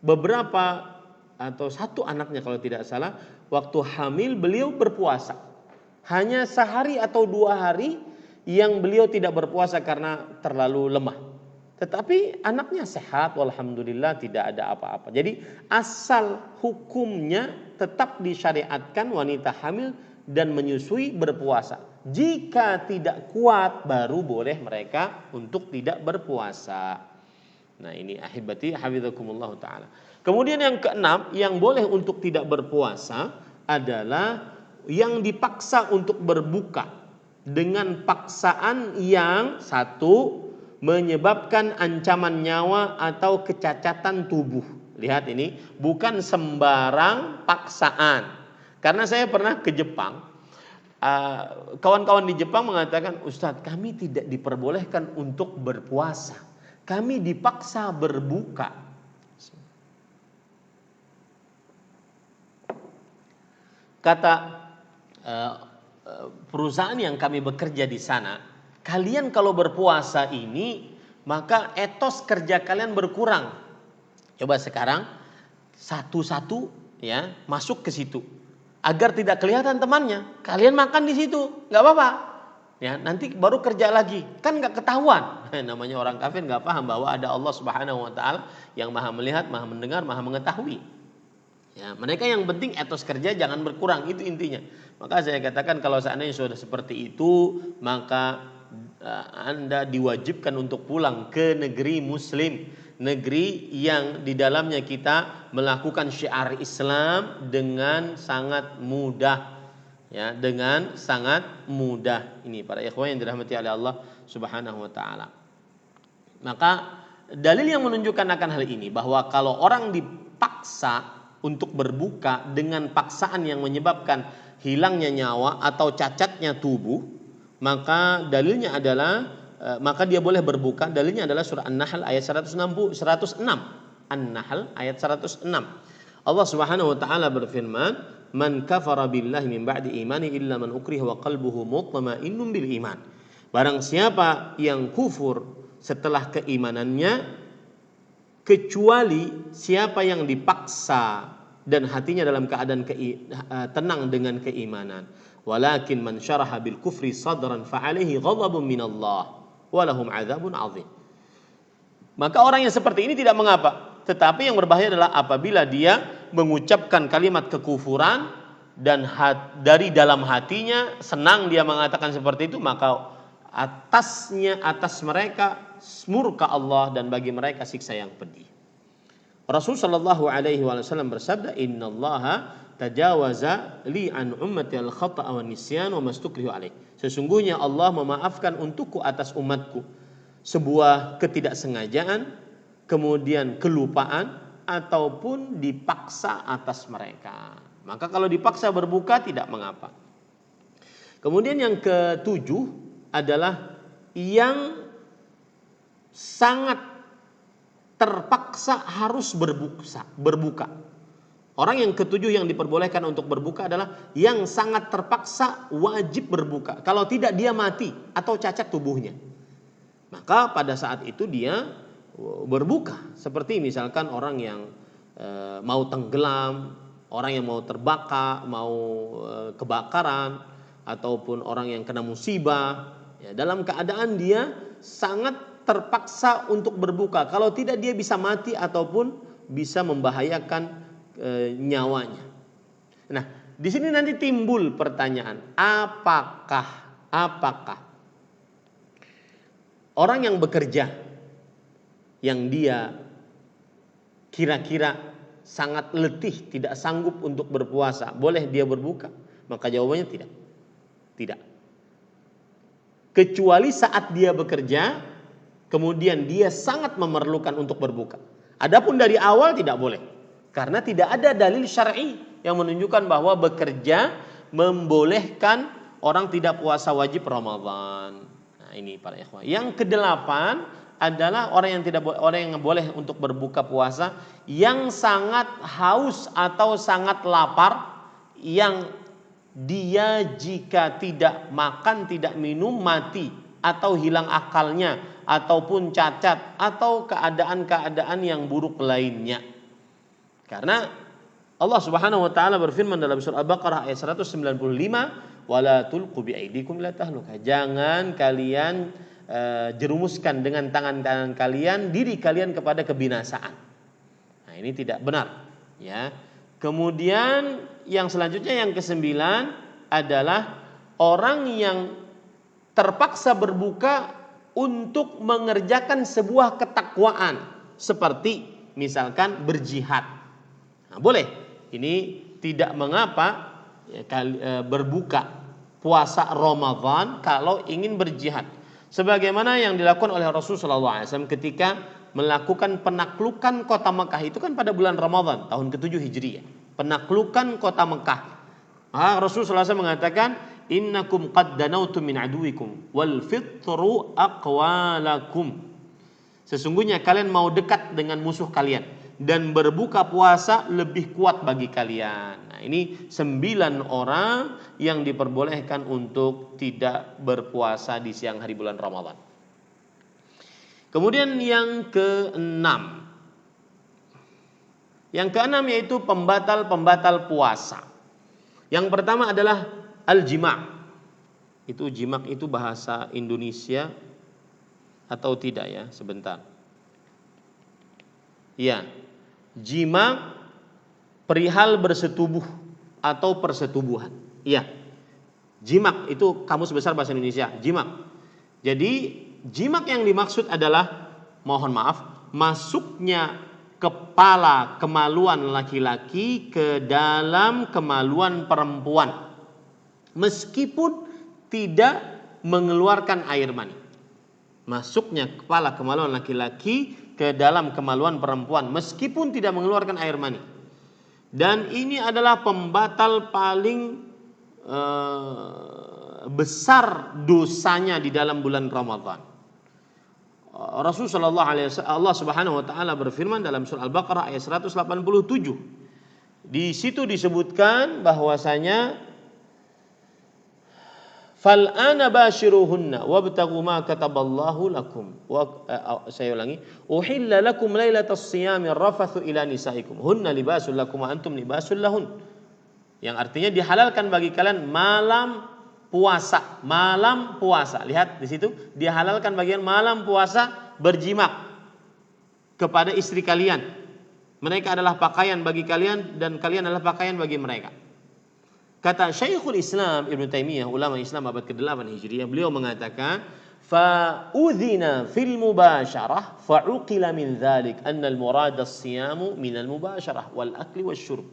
beberapa atau satu anaknya kalau tidak salah, waktu hamil beliau berpuasa. Hanya sehari atau 2 hari yang beliau tidak berpuasa karena terlalu lemah. Tetapi anaknya sehat, walhamdulillah, tidak ada apa-apa. Jadi asal hukumnya tetap disyariatkan wanita hamil dan menyusui berpuasa. Jika tidak kuat baru boleh mereka untuk tidak berpuasa. Nah ini ahibati hafizakumullah ta'ala. Kemudian yang keenam, yang boleh untuk tidak berpuasa adalah yang dipaksa untuk berbuka dengan paksaan yang satu menyebabkan ancaman nyawa atau kecacatan tubuh. Lihat ini, bukan sembarang paksaan. Karena saya pernah ke Jepang, kawan-kawan di Jepang mengatakan, "Ustadz, kami tidak diperbolehkan untuk berpuasa. Kami dipaksa berbuka." Kata perusahaan yang kami bekerja di sana, "Kalian kalau berpuasa ini, maka etos kerja kalian berkurang. Coba sekarang satu-satu ya masuk ke situ, agar tidak kelihatan temannya. Kalian makan di situ, nggak apa-apa. Ya nanti baru kerja lagi, kan nggak ketahuan." Namanya orang kafir nggak paham bahwa ada Allah Subhanahu Wa Taala yang maha melihat, maha mendengar, maha mengetahui. Ya, mereka yang penting etos kerja jangan berkurang, itu intinya. Maka saya katakan kalau seandainya sudah seperti itu, maka Anda diwajibkan untuk pulang ke negeri muslim, negeri yang di dalamnya kita melakukan syiar Islam dengan sangat mudah. Ya, dengan sangat mudah. Ini para ikhwan yang dirahmati oleh Allah Subhanahu wa taala. Maka dalil yang menunjukkan akan hal ini bahwa kalau orang dipaksa untuk berbuka dengan paksaan yang menyebabkan hilangnya nyawa atau cacatnya tubuh, maka dalilnya adalah maka dia boleh berbuka. Dalilnya adalah surah An-Nahl ayat 106. An-Nahl ayat 106. Allah Subhanahu wa taala berfirman, "Man kafara billahi min ba'di imani illa man ukriha wa qalbuhu mutma'innun bil iman." Barang siapa yang kufur setelah keimanannya, kecuali siapa yang dipaksa dan hatinya dalam keadaan tenang dengan keimanan. Walakin man syaraha bil kufri sadran fa alaihi ghadabun minallah wa lahum adzabun adzim. Maka orang yang seperti ini tidak mengapa, tetapi yang berbahaya adalah apabila dia mengucapkan kalimat kekufuran dan dari dalam hatinya senang dia mengatakan seperti itu, maka atas mereka murka Allah dan bagi mereka siksa yang pedih. Rasul sallallahu alaihi wasallam bersabda, "Innallaha tajawaza li an ummati al-khata' wa nisyan wa mastukrihu alaih." Sesungguhnya Allah memaafkan untukku atas umatku sebuah ketidaksengajaan, kemudian kelupaan ataupun dipaksa atas mereka. Maka kalau dipaksa berbuka tidak mengapa. Kemudian yang ketujuh adalah yang sangat terpaksa harus berbuka. Orang yang ketujuh yang diperbolehkan untuk berbuka adalah yang sangat terpaksa wajib berbuka. Kalau tidak dia mati atau cacat tubuhnya. Maka pada saat itu dia berbuka. Seperti misalkan orang yang mau tenggelam, orang yang mau terbakar, mau kebakaran, ataupun orang yang kena musibah. Ya, dalam keadaan dia sangat terpaksa untuk berbuka. Kalau tidak dia bisa mati ataupun bisa membahayakan nyawanya. Nah, di sini nanti timbul pertanyaan, apakah orang yang bekerja yang dia kira-kira sangat letih, tidak sanggup untuk berpuasa, boleh dia berbuka? Maka jawabannya tidak. Tidak. Kecuali saat dia bekerja, kemudian dia sangat memerlukan untuk berbuka. Adapun dari awal tidak boleh. Karena tidak ada dalil syar'i yang menunjukkan bahwa bekerja membolehkan orang tidak puasa wajib Ramadan. Nah, ini para ikhwan. Yang kedelapan adalah orang yang boleh untuk berbuka puasa yang sangat haus atau sangat lapar, yang dia jika tidak makan, tidak minum mati atau hilang akalnya ataupun cacat atau keadaan-keadaan yang buruk lainnya. Karena Allah Subhanahu wa taala berfirman dalam surah Al-Baqarah ayat 195, wala tulqu biaidikum ila tahlukah. Jangan kalian jerumuskan dengan tangan-tangan kalian diri kalian kepada kebinasaan. Nah, ini tidak benar, ya. Kemudian yang selanjutnya yang kesembilan adalah orang yang terpaksa berbuka untuk mengerjakan sebuah ketakwaan seperti misalkan berjihad. Nah, boleh. Ini tidak mengapa berbuka puasa Ramadan kalau ingin berjihad. Sebagaimana yang dilakukan oleh Rasulullah SAW ketika melakukan penaklukan kota Mekah, itu kan pada bulan Ramadan tahun ke-7 Hijriah. Penaklukan kota Mekah. Rasulullah SAW mengatakan, innakum qad danautum min aduwikum wal fitru aqwalakum. Sesungguhnya kalian mau dekat dengan musuh kalian dan berbuka puasa lebih kuat bagi kalian. Nah, ini 9 orang yang diperbolehkan untuk tidak berpuasa di siang hari bulan Ramadan. Kemudian yang keenam. Yang keenam yaitu pembatal-pembatal puasa. Yang pertama adalah al-jima'. Itu jima' itu bahasa Indonesia atau tidak ya? Sebentar. Ya. Jima' perihal bersetubuh atau persetubuhan. Iya. Jima' itu kamus besar bahasa Indonesia, jima'. Jadi jima' yang dimaksud adalah, mohon maaf, masuknya kepala kemaluan laki-laki ke dalam kemaluan perempuan meskipun tidak mengeluarkan air mani. Masuknya kepala kemaluan laki-laki ke dalam kemaluan perempuan meskipun tidak mengeluarkan air mani. Dan ini adalah pembatal paling besar dosanya di dalam bulan Ramadan. Rasulullah SAW, Allah Subhanahu wa taala berfirman dalam surah Al-Baqarah ayat 187. Di situ disebutkan bahwasanya fal ana bashiruhunna wabtaghu ma kataballahu lakum. Saya ulangi, uhilla lakum lailatas siyami rafathu ila nisaikum hunna libasul lakum wa antum libasul lahun. Yang artinya dihalalkan bagi kalian malam puasa. Lihat di situ, dihalalkan bagian malam puasa berjima kepada istri kalian. Mereka adalah pakaian bagi kalian dan kalian adalah pakaian bagi mereka. Kata Syekhul Islam Ibn Taimiyah, ulama Islam abad ke-8 Hijriah, beliau mengatakan, fa'udhina fil mubasyarah fa'uqila min dzalik anna al-murad as-siyamu min al-mubasyarah wal akli wasyurb.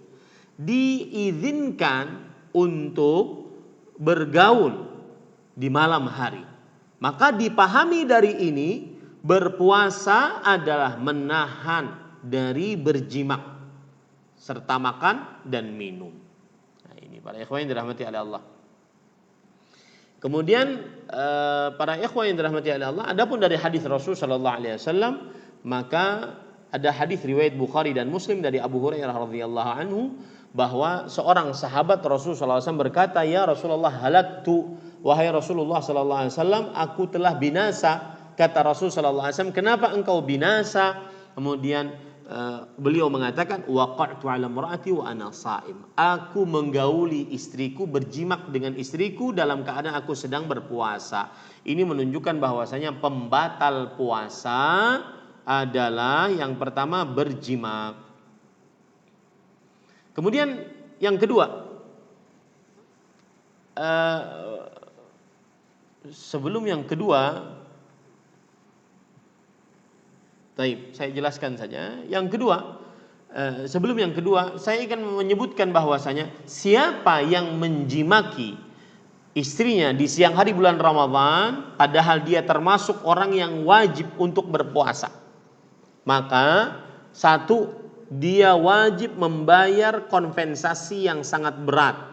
Diizinkan untuk bergaul di malam hari. Maka dipahami dari ini, berpuasa adalah menahan dari berjima serta makan dan minum. Nah, ini para ikhwan yang dirahmati oleh Allah. Kemudian para ikhwan yang dirahmati oleh Allah, adapun dari hadis Rasul sallallahu alaihi wasallam, maka ada hadis riwayat Bukhari dan Muslim dari Abu Hurairah radhiyallahu anhu bahwa seorang sahabat Rasul sallallahu alaihi wasallam berkata, "Ya Rasulullah, halaktu, wahai Rasulullah sallallahu alaihi wasallam, aku telah binasa." Kata Rasul sallallahu alaihi wasallam, "Kenapa engkau binasa?" Kemudian beliau mengatakan, waqa'tu 'ala imra'ati wa ana sha'im. Aku menggauli istriku, berjimak dengan istriku dalam keadaan aku sedang berpuasa. Ini menunjukkan bahwasanya pembatal puasa adalah yang pertama berjimak. Kemudian yang kedua, sebelum yang kedua, saya jelaskan saja. Yang kedua, sebelum yang kedua, saya akan menyebutkan bahwasanya siapa yang menjimaki istrinya di siang hari bulan Ramadan, padahal dia termasuk orang yang wajib untuk berpuasa, maka satu, dia wajib membayar kompensasi yang sangat berat.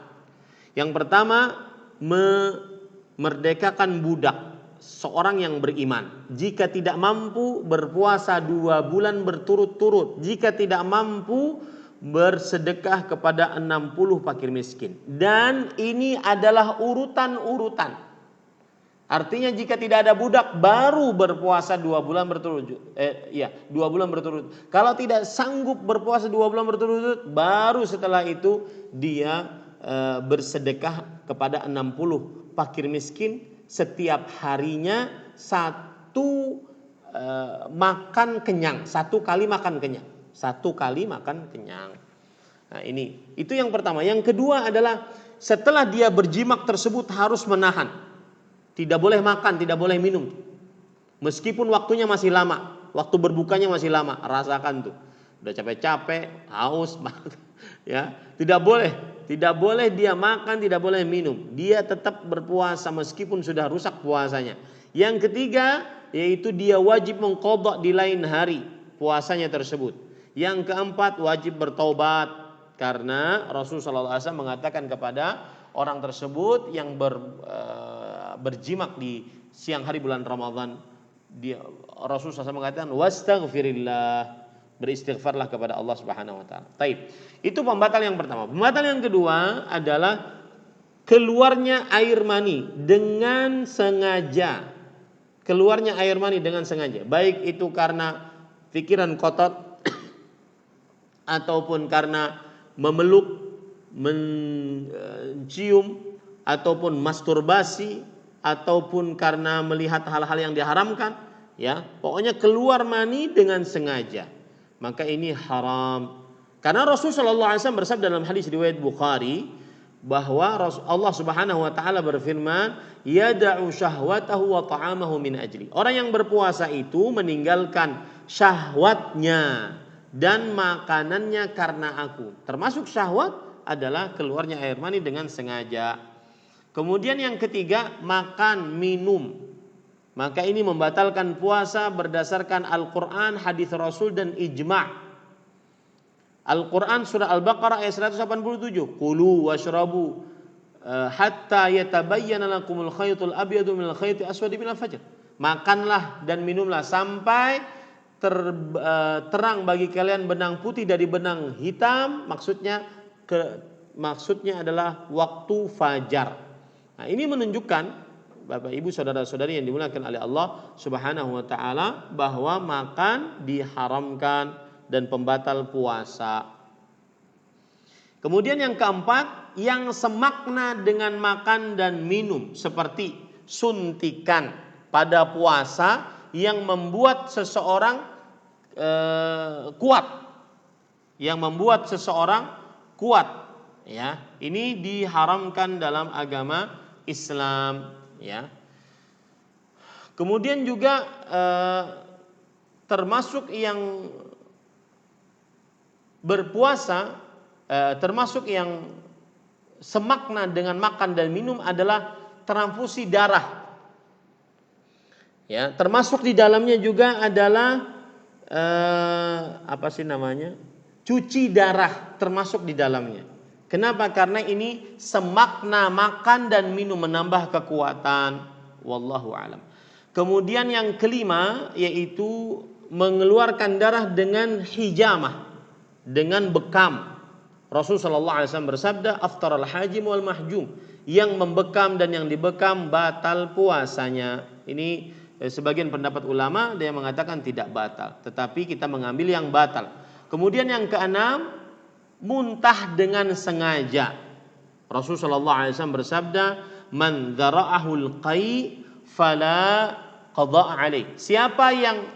Yang pertama, memerdekakan budak seorang yang beriman. Jika tidak mampu, berpuasa 2 bulan berturut-turut. Jika tidak mampu, bersedekah kepada 60 fakir miskin. Dan ini adalah urutan-urutan. Artinya jika tidak ada budak, baru berpuasa 2 bulan berturut-turut. 2 bulan berturut-turut. Kalau tidak sanggup berpuasa 2 bulan berturut-turut, baru setelah itu dia bersedekah kepada 60 fakir miskin. Setiap harinya satu makan kenyang, 1 kali makan kenyang, 1 kali makan kenyang. Nah itu yang pertama. Yang kedua adalah setelah dia berjimak tersebut harus menahan. Tidak boleh makan, tidak boleh minum. Meskipun waktunya masih lama, waktu berbukanya masih lama, rasakan tuh. Udah capek-capek, haus banget. Ya, tidak boleh dia makan, tidak boleh minum. Dia tetap berpuasa meskipun sudah rusak puasanya. Yang ketiga, yaitu dia wajib mengqadha di lain hari puasanya tersebut. Yang keempat, wajib bertaubat karena Rasulullah SAW mengatakan kepada orang tersebut yang berjimak di siang hari bulan Ramadan, Rasulullah SAW mengatakan wastaghfirillah, beristighfarlah kepada Allah Subhanahu wa taala. Taib. Itu pembatal yang pertama. Pembatal yang kedua adalah keluarnya air mani dengan sengaja. Keluarnya air mani dengan sengaja, baik itu karena pikiran kotor ataupun karena memeluk, mencium, ataupun masturbasi, ataupun karena melihat hal-hal yang diharamkan, ya, pokoknya keluar mani dengan sengaja, maka ini haram. Karena Rasulullah SAW bersabda dalam hadis riwayat Bukhari bahwa Allah Subhanahu wa taala berfirman, yada'u syahwatahu wa ta'amahu min ajli. Orang yang berpuasa itu meninggalkan syahwatnya dan makanannya karena aku. Termasuk syahwat adalah keluarnya air mani dengan sengaja. Kemudian yang ketiga, makan minum. Maka ini membatalkan puasa berdasarkan Al-Quran, hadis Rasul dan ijma'. Al-Quran surah Al-Baqarah ayat 187. Kulu washrabu hatta yatabayyana lakumul khaytul abyadu minal khayti aswadi minal fajr. Makanlah dan minumlah sampai terang bagi kalian benang putih dari benang hitam. Maksudnya adalah waktu fajar. Nah, ini menunjukkan Bapak Ibu saudara-saudari yang dimuliakan oleh Allah Subhanahu wa taala bahwa makan diharamkan dan pembatal puasa. Kemudian yang keempat, yang semakna dengan makan dan minum seperti suntikan pada puasa yang membuat seseorang kuat. Yang membuat seseorang kuat, ya. Ini diharamkan dalam agama Islam, ya. Kemudian juga termasuk yang berpuasa, termasuk yang semakna dengan makan dan minum adalah transfusi darah. Ya, termasuk di dalamnya juga adalah cuci darah termasuk di dalamnya. Kenapa? Karena ini semakna makan dan minum, menambah kekuatan. Wallahu alam. Kemudian yang kelima yaitu mengeluarkan darah dengan hijamah, dengan bekam. Rasulullah SAW bersabda, aftaral hajim wal mahjum. Yang membekam dan yang dibekam batal puasanya. Ini sebagian pendapat ulama dia mengatakan tidak batal, tetapi kita mengambil yang batal. Kemudian yang keenam, muntah dengan sengaja. Rasulullah SAW bersabda, man dzara'ahul qai fala qadha' alaih. Siapa yang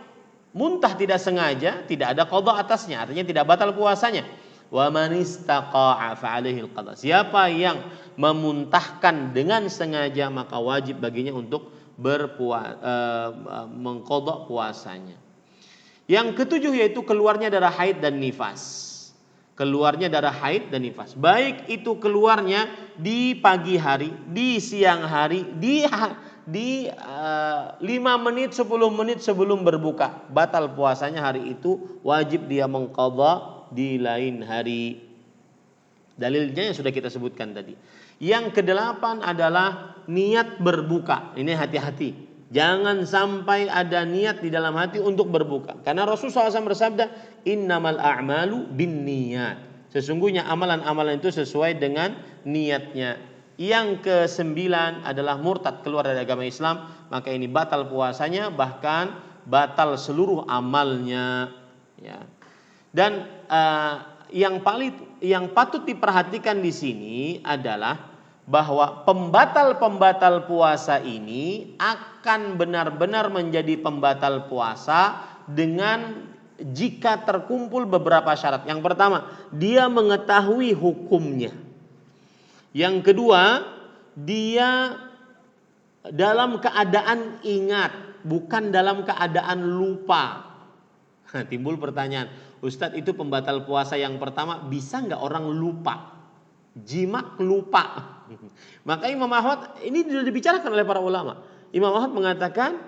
muntah tidak sengaja, tidak ada qadha atasnya, artinya tidak batal puasanya. Wa man istaqa'a fa 'alaihi al-qada. Siapa yang memuntahkan dengan sengaja maka wajib baginya untuk mengqadha puasanya. Yang ketujuh yaitu keluarnya darah haid dan nifas. Keluarnya darah haid dan nifas. Baik itu keluarnya di pagi hari, di siang hari, di 5 menit 10 menit sebelum berbuka. Batal puasanya hari itu, wajib dia mengqadha di lain hari. Dalilnya yang sudah kita sebutkan tadi. Yang kedelapan adalah niat berbuka. Ini hati-hati. Jangan sampai ada niat di dalam hati untuk berbuka. Karena Rasulullah SAW bersabda, innamal a'malu binniyat. Sesungguhnya amalan-amalan itu sesuai dengan niatnya. Yang kesembilan adalah murtad, keluar dari agama Islam. Maka ini batal puasanya, bahkan batal seluruh amalnya. Ya. Dan yang patut diperhatikan di sini adalah bahwa pembatal-pembatal puasa ini akan benar-benar menjadi pembatal puasa dengan jika terkumpul beberapa syarat. Yang pertama, dia mengetahui hukumnya. Yang kedua, dia dalam keadaan ingat, bukan dalam keadaan lupa. Timbul pertanyaan, Ustadz, itu pembatal puasa yang pertama, bisa nggak orang lupa? Jimak lupa. Maka Imam Ahmad, ini sudah dibicarakan oleh para ulama. Imam Ahmad mengatakan,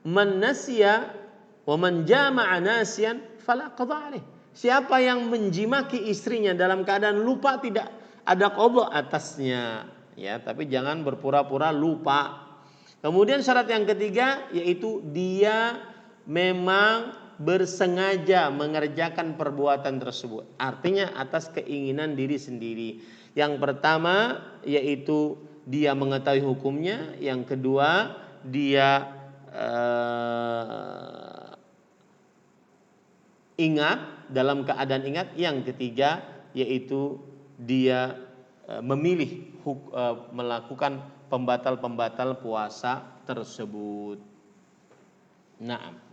man nasiya wa man jama'a nasiyan fala qadha alaih. Siapa yang menjimaki istrinya dalam keadaan lupa, tidak ada qadha atasnya, ya, tapi jangan berpura-pura lupa. Kemudian syarat yang ketiga yaitu dia memang bersengaja mengerjakan perbuatan tersebut. Artinya atas keinginan diri sendiri. Yang pertama yaitu dia mengetahui hukumnya. Yang kedua dia ingat, dalam keadaan ingat. Yang ketiga yaitu dia memilih melakukan pembatal-pembatal puasa tersebut. Naam.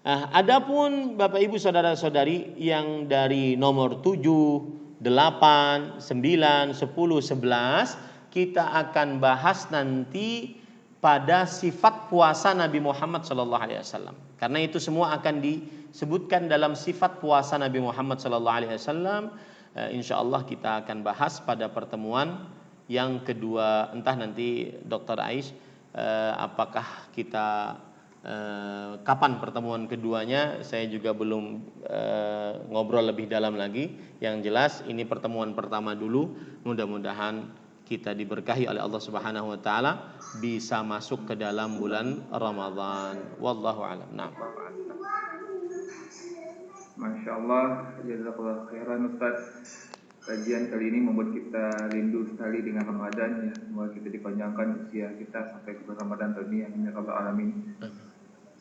Adapun Bapak Ibu saudara-saudari yang dari nomor 7, 8, 9, 10, 11 kita akan bahas nanti pada sifat puasa Nabi Muhammad SAW. Karena itu semua akan disebutkan dalam sifat puasa Nabi Muhammad SAW. Insyaallah kita akan bahas pada pertemuan yang kedua. Entah nanti Dr. Aish apakah kita kapan pertemuan keduanya, saya juga belum ngobrol lebih dalam lagi. Yang jelas ini pertemuan pertama dulu. Mudah-mudahan kita diberkahi oleh Allah Subhanahu wa taala bisa masuk ke dalam bulan Ramadan. Wallahu a'lam. Nah. Masya Allah, jazakallah khairan Ustaz. Kajian kali ini membuat kita rindu sekali dengan Ramadan, ya. Semoga kita dipanjangkan usia kita sampai ke Ramadan tahun ini, amin ya rabbal alamin.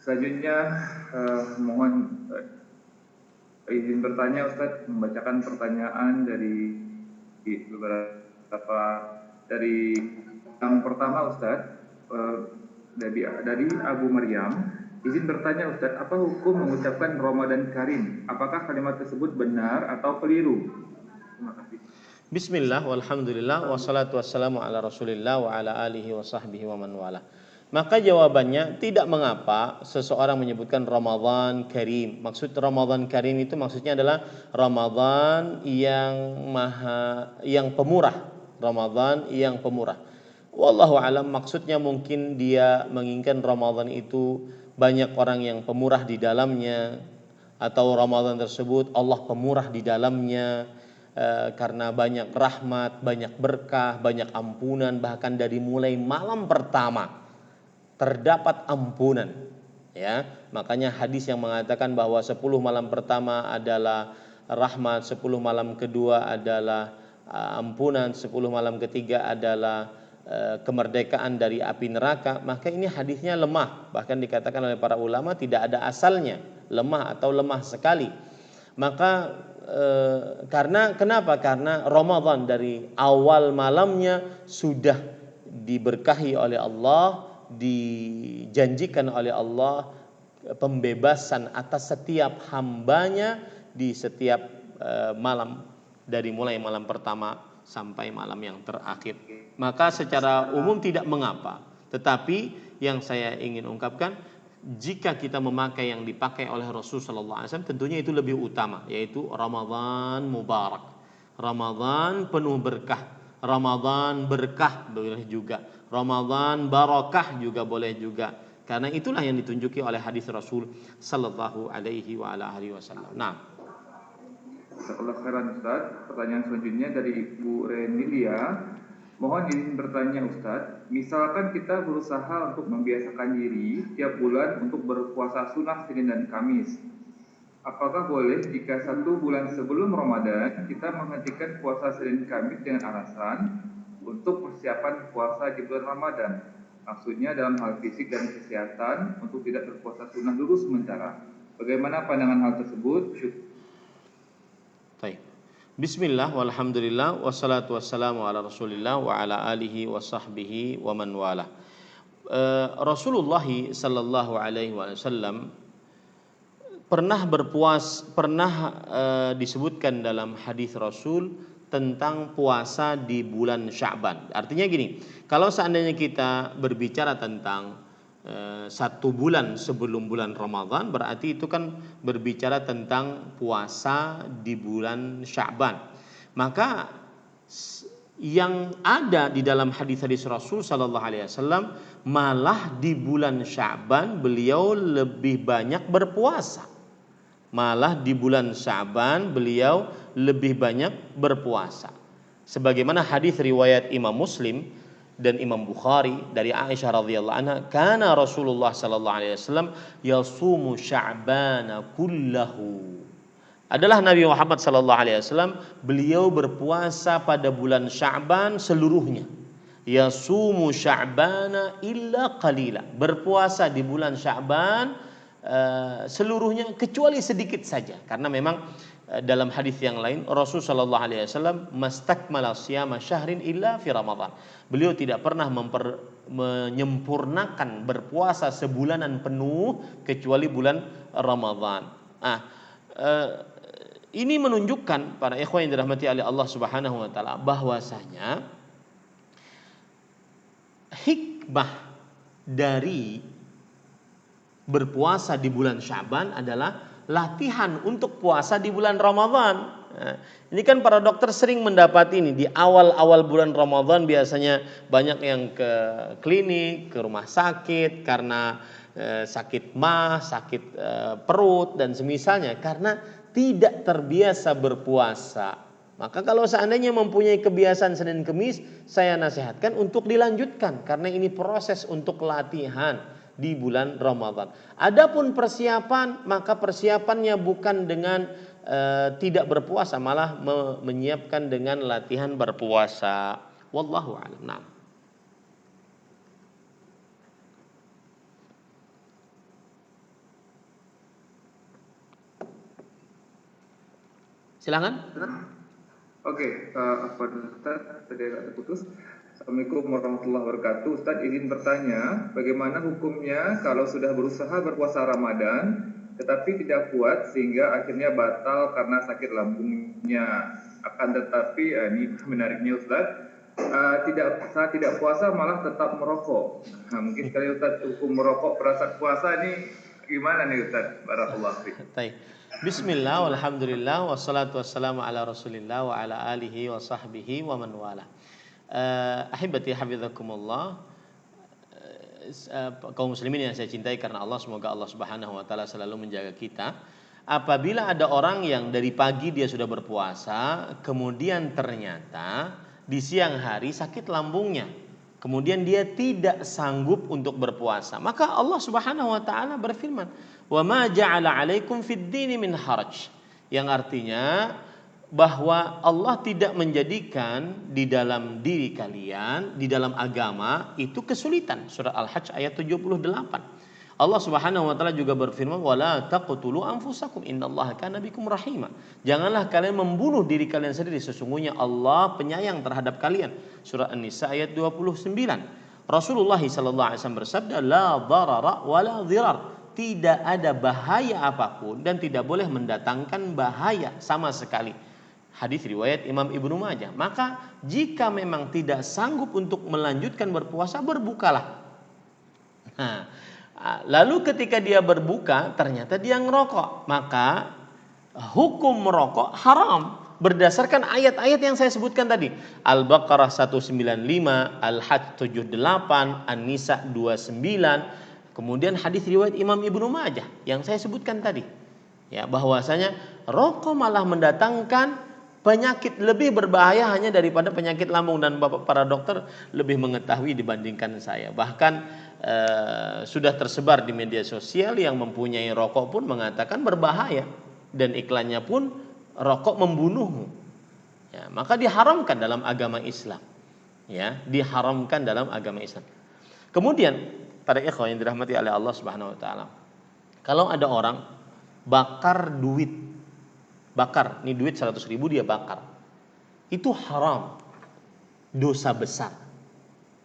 Selanjutnya mohon izin bertanya Ustaz, membacakan pertanyaan dari beberapa. Dari yang pertama Ustaz, dari Abu Maryam, izin bertanya Ustaz, apa hukum mengucapkan Ramadan Karim? Apakah kalimat tersebut benar atau keliru? Terima kasih. Bismillah, walhamdulillah, wassalatu wassalamu ala rasulillah wa ala alihi wa sahbihi wa man wala. Maka jawabannya, tidak mengapa seseorang menyebutkan Ramadan Karim. Maksud Ramadan Karim itu maksudnya adalah Ramadan yang pemurah. Ramadan yang pemurah. Wallahu alam, maksudnya mungkin dia menginginkan Ramadan itu banyak orang yang pemurah di dalamnya, atau Ramadan tersebut Allah pemurah di dalamnya karena banyak rahmat, banyak berkah, banyak ampunan, bahkan dari mulai malam pertama terdapat ampunan, ya. Makanya hadis yang mengatakan bahwa 10 malam pertama adalah rahmat, 10 malam kedua adalah ampunan, 10 malam ketiga adalah kemerdekaan dari api neraka. Maka ini hadisnya lemah, bahkan dikatakan oleh para ulama tidak ada asalnya, lemah atau lemah sekali. Maka kenapa? Karena Ramadan dari awal malamnya sudah diberkahi oleh Allah, dijanjikan oleh Allah pembebasan atas setiap hambanya di setiap malam dari mulai malam pertama sampai malam yang terakhir. Maka secara umum tidak mengapa. Tetapi yang saya ingin ungkapkan, jika kita memakai yang dipakai oleh Rasul sallallahu alaihi wasallam, tentunya itu lebih utama, yaitu Ramadan mubarak. Ramadan penuh berkah. Ramadan berkah boleh juga. Ramadan barakah juga boleh juga. Karena itulah yang ditunjuki oleh hadis Rasul sallallahu alaihi wa ala alihi wasallam. Nah, Jazakallahu khairan Ustaz. Pertanyaan selanjutnya dari Ibu Renilia. Mohon izin bertanya Ustaz, misalkan kita berusaha untuk membiasakan diri tiap bulan untuk berpuasa sunnah Senin dan Kamis. Apakah boleh jika 1 bulan sebelum Ramadan kita menghentikan puasa Senin Kamis dengan alasan untuk persiapan puasa di bulan Ramadan? Maksudnya dalam hal fisik dan kesehatan untuk tidak berpuasa sunnah dulu sementara. Bagaimana pandangan hal tersebut? baik. Bismillah walhamdulillah wassalatu wassalamu ala Rasulillah wa ala alihi wa sahbihi wa man wala. Rasulullah sallallahu alaihi wasallam pernah disebutkan dalam hadis Rasul tentang puasa di bulan Sya'ban. Artinya gini, kalau seandainya kita berbicara tentang 1 bulan sebelum bulan Ramadan, berarti itu kan berbicara tentang puasa di bulan Sya'ban. Maka yang ada di dalam hadis-hadis Rasul sallallahu alaihi wasallam, malah di bulan Sya'ban beliau lebih banyak berpuasa. Malah di bulan Sya'ban beliau lebih banyak berpuasa. Sebagaimana hadis riwayat Imam Muslim dan Imam Bukhari dari Aisyah radhiyallahu anha, kana Rasulullah sallallahu alaihi wasallam yasumu Sya'bana kullahu. Adalah Nabi Muhammad sallallahu alaihi wasallam, beliau berpuasa pada bulan Sya'ban seluruhnya. Yasumu Sya'bana illa qalila. Berpuasa di bulan Sya'ban seluruhnya kecuali sedikit saja, karena memang dalam hadis yang lain Rasul sallallahu alaihi wasallam mastakmala siyama syahrin illa fi Ramadan. Beliau tidak pernah menyempurnakan berpuasa sebulanan penuh kecuali bulan Ramadan. Ini menunjukkan para ikhwan yang dirahmati oleh Allah Subhanahu wa taala bahwasanya hikmah dari berpuasa di bulan Sya'ban adalah latihan untuk puasa di bulan Ramadan. Nah, ini kan para dokter sering mendapat ini di awal-awal bulan Ramadan, biasanya banyak yang ke klinik, ke rumah sakit karena sakit sakit perut dan semisalnya, karena tidak terbiasa berpuasa. Maka kalau seandainya mempunyai kebiasaan Senin Kemis, saya nasihatkan untuk dilanjutkan karena ini proses untuk latihan di bulan Ramadan. Adapun persiapan, maka persiapannya bukan dengan tidak berpuasa, malah menyiapkan dengan latihan berpuasa. Wallahu a'lam. Nah. Silakan. Oke, Ustaz, tadi agak terputus. Assalamualaikum warahmatullahi wabarakatuh. Ustaz, izin bertanya, bagaimana hukumnya kalau sudah berusaha berpuasa Ramadan tetapi tidak kuat sehingga akhirnya batal karena sakit lambungnya. Akan tetapi ini menariknya Ustaz, saat tidak puasa malah tetap merokok. Nah, mungkin sekali Ustaz, hukum merokok pada puasa ini gimana nih Ustaz? Barakallahu fiik. Baik. Bismillah walhamdulillah wassalatu wassalamu ala Rasulillah wa ala alihi wa sahbihi wa man wala. Ahibati hafizakumullah, kaum muslimin yang saya cintai karena Allah, semoga Allah Subhanahu wa taala selalu menjaga kita. Apabila ada orang yang dari pagi dia sudah berpuasa, kemudian ternyata di siang hari sakit lambungnya, kemudian dia tidak sanggup untuk berpuasa, maka Allah Subhanahu wa taala berfirman, "Wa ma ja'ala 'alaikum fid dini min haraj." Yang artinya bahwa Allah tidak menjadikan di dalam diri kalian, di dalam agama itu kesulitan. Surah Al-Hajj ayat 78. Allah Subhanahu wa taala juga berfirman, "Wala taqtulu anfusakum innallaha kana bikum rahima." Janganlah kalian membunuh diri kalian sendiri, sesungguhnya Allah penyayang terhadap kalian. Surah An-Nisa ayat 29. Rasulullah sallallahu alaihi wasallam bersabda, "La dharara wala dhirar." Tidak ada bahaya apapun dan tidak boleh mendatangkan bahaya sama sekali. Hadis riwayat Imam Ibnu Majah. Maka jika memang tidak sanggup untuk melanjutkan berpuasa, berbukalah. Nah, lalu ketika dia berbuka ternyata dia ngerokok, maka hukum merokok haram berdasarkan ayat-ayat yang saya sebutkan tadi. Al-Baqarah 195, Al-Hajj 78, An-Nisa 29, kemudian hadis riwayat Imam Ibnu Majah yang saya sebutkan tadi. Ya, bahwasanya rokok malah mendatangkan penyakit lebih berbahaya hanya daripada penyakit lambung, dan Bapak para dokter lebih mengetahui dibandingkan saya. Bahkan sudah tersebar di media sosial yang mempunyai rokok pun mengatakan berbahaya, dan iklannya pun rokok membunuhmu. Ya, maka diharamkan dalam agama Islam. Ya, diharamkan dalam agama Islam. Kemudian para ikhwan yang dirahmati oleh Allah Subhanahu wa taala, kalau ada orang bakar duit, nih duit 100.000 dia bakar, itu haram, dosa besar,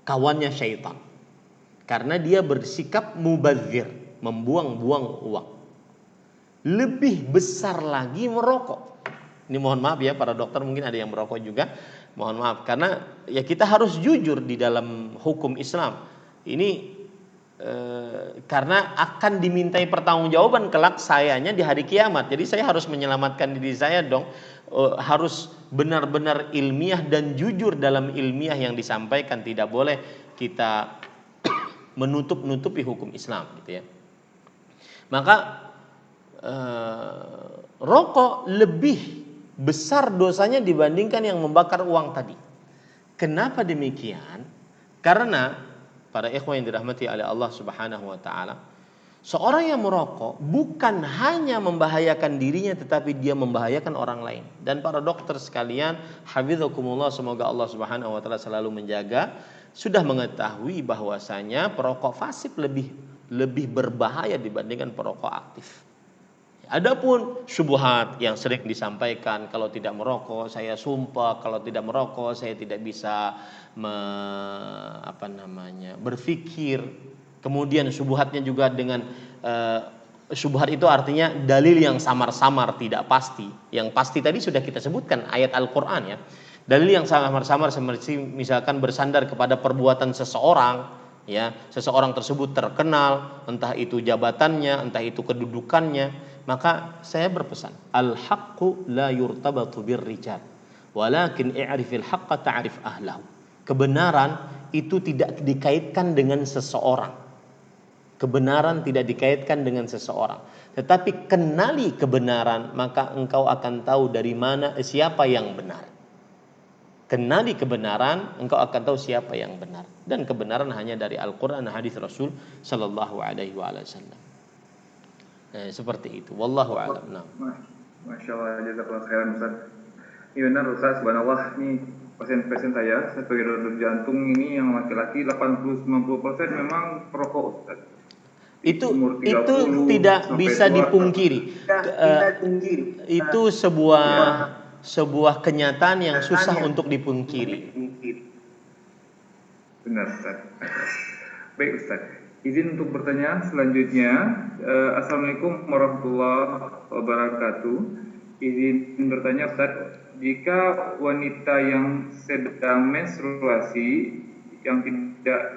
kawannya syaitan, karena dia bersikap mubadzir, membuang-buang uang. Lebih besar lagi merokok. Ini mohon maaf ya para dokter, mungkin ada yang merokok juga, mohon maaf, karena ya kita harus jujur di dalam hukum Islam ini, karena akan dimintai pertanggungjawaban kelak sayanya di hari kiamat. Jadi saya harus menyelamatkan diri saya dong, harus benar-benar ilmiah dan jujur dalam ilmiah yang disampaikan. Tidak boleh kita menutup-nutupi hukum Islam gitu ya. Maka rokok lebih besar dosanya dibandingkan yang membakar uang tadi. Kenapa demikian? Karena para ikhwan yang dirahmati oleh Allah Subhanahu wa taala, seorang yang merokok bukan hanya membahayakan dirinya, tetapi dia membahayakan orang lain. Dan para dokter sekalian, hafizakumullah, semoga Allah Subhanahu wa taala selalu menjaga, sudah mengetahui bahwasanya perokok fasik lebih berbahaya dibandingkan perokok aktif. Adapun syubhat yang sering disampaikan, kalau tidak merokok saya sumpah, kalau tidak merokok saya tidak bisa berpikir. Kemudian syubhatnya juga dengan syubhat itu artinya dalil yang samar-samar, tidak pasti. Yang pasti tadi sudah kita sebutkan ayat Al-Qur'an ya. Dalil yang samar-samar seperti misalkan bersandar kepada perbuatan seseorang, ya, seseorang tersebut terkenal, entah itu jabatannya, entah itu kedudukannya. Maka saya berpesan, al-haqqu la yurtabatu birrijal, walakin i'rifil haqqa ta'rif ahlahu. Kebenaran itu tidak dikaitkan dengan seseorang. Kebenaran tidak dikaitkan dengan seseorang. Tetapi kenali kebenaran, maka engkau akan tahu dari mana siapa yang benar. Kenali kebenaran, engkau akan tahu siapa yang benar. Dan kebenaran hanya dari Al-Quran dan hadis Rasul Sallallahu Alaihi Wasallam. Seperti itu. Wallahu a'lam. Nah. Masya Allah, jazakallah khairan Ustaz. Ini benar Ustaz, subhanallah, ini pasien-pasien saya sebagai donor jantung ini yang laki-laki 80-90% memang perokok Ustaz. Itu tidak bisa dipungkiri. Itu sebuah kenyataan yang susah untuk dipungkiri. Benar Ustaz. Baik Ustaz, izin untuk bertanya selanjutnya. Assalamualaikum warahmatullahi wabarakatuh. Izin bertanya Ustaz, jika wanita yang sedang menstruasi yang tidak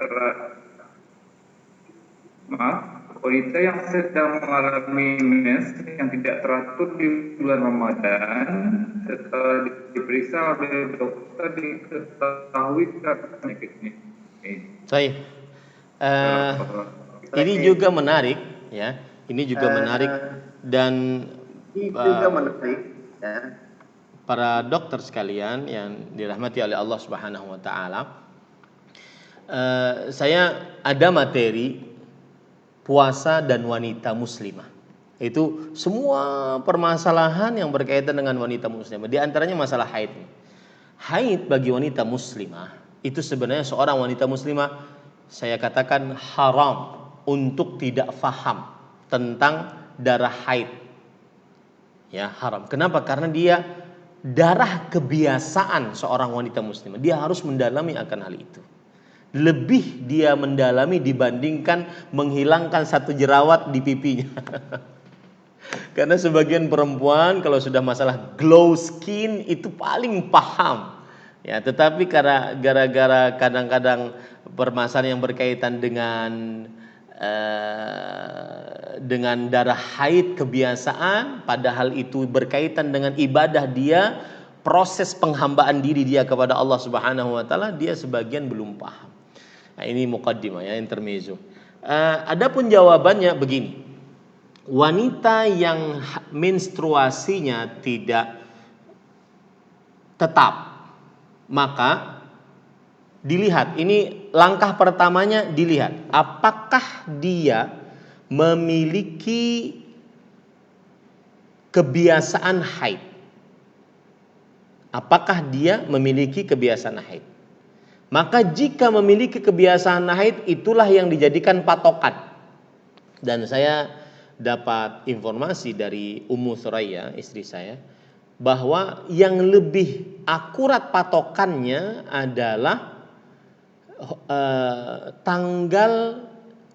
wanita yang sedang mengalami mens yang tidak teratur di bulan Ramadan, setelah diperiksa oleh dokter diketahui penyakit ini. Baik. Ini juga menarik, ya. Ini juga menarik dan para dokter sekalian yang dirahmati oleh Allah Subhanahu wa taala. Saya ada materi puasa dan wanita muslimah. Itu semua permasalahan yang berkaitan dengan wanita muslimah. Di antaranya masalah haid. Haid bagi wanita muslimah itu sebenarnya seorang wanita muslimah, saya katakan haram untuk tidak faham tentang darah haid. Ya, haram. Kenapa? Karena dia darah kebiasaan seorang wanita muslimah. Dia harus mendalami akan hal itu. Lebih dia mendalami dibandingkan menghilangkan satu jerawat di pipinya. Karena sebagian perempuan kalau sudah masalah glow skin itu paling paham. Ya, tetapi karena gara-gara kadang-kadang permasalahan yang berkaitan dengan darah haid kebiasaan, padahal itu berkaitan dengan ibadah dia, proses penghambaan diri dia kepada Allah Subhanahu wa taala, dia sebagian belum paham. Nah, ini muqaddimah ya, intermezzo. Adapun jawabannya begini. Wanita yang menstruasinya tidak tetap, maka dilihat, ini langkah pertamanya dilihat apakah dia memiliki kebiasaan haid. Apakah dia memiliki kebiasaan haid? Maka jika memiliki kebiasaan haid, itulah yang dijadikan patokan. Dan saya dapat informasi dari Ummu Thuraya, istri saya, bahwa yang lebih akurat patokannya adalah tanggal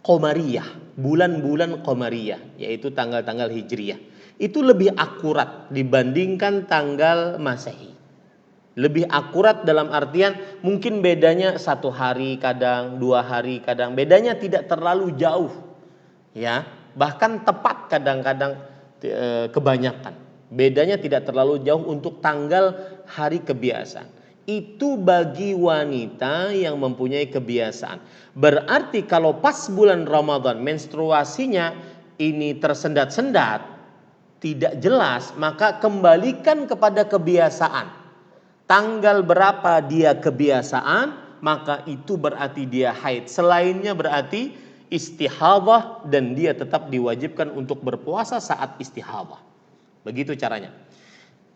Qamariyah, bulan-bulan Qamariyah, yaitu tanggal-tanggal Hijriyah. Itu lebih akurat dibandingkan tanggal Masehi. Lebih akurat dalam artian mungkin bedanya 1 hari kadang, 2 hari kadang, bedanya tidak terlalu jauh. Ya, bahkan tepat kadang-kadang kebanyakan. Bedanya tidak terlalu jauh untuk tanggal hari kebiasaan. Itu bagi wanita yang mempunyai kebiasaan. Berarti kalau pas bulan Ramadan menstruasinya ini tersendat-sendat, tidak jelas, maka kembalikan kepada kebiasaan. Tanggal berapa dia kebiasaan, maka itu berarti dia haid. Selainnya berarti istihadhah dan dia tetap diwajibkan untuk berpuasa saat istihadhah. Begitu caranya.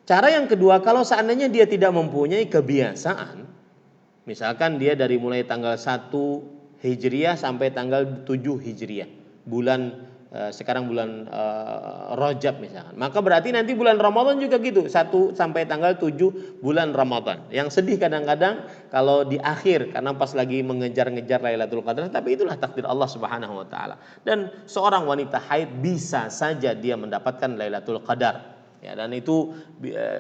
Cara yang kedua, kalau seandainya dia tidak mempunyai kebiasaan, misalkan dia dari mulai tanggal 1 Hijriah sampai tanggal 7 Hijriah, sekarang bulan Rajab misalkan, maka berarti nanti bulan Ramadan juga gitu, 1 sampai tanggal 7 bulan Ramadan. Yang sedih kadang-kadang kalau di akhir, karena pas lagi mengejar-ngejar Lailatul Qadar, tapi itulah takdir Allah Subhanahu wa taala. Dan seorang wanita haid bisa saja dia mendapatkan Lailatul Qadar. Ya, dan itu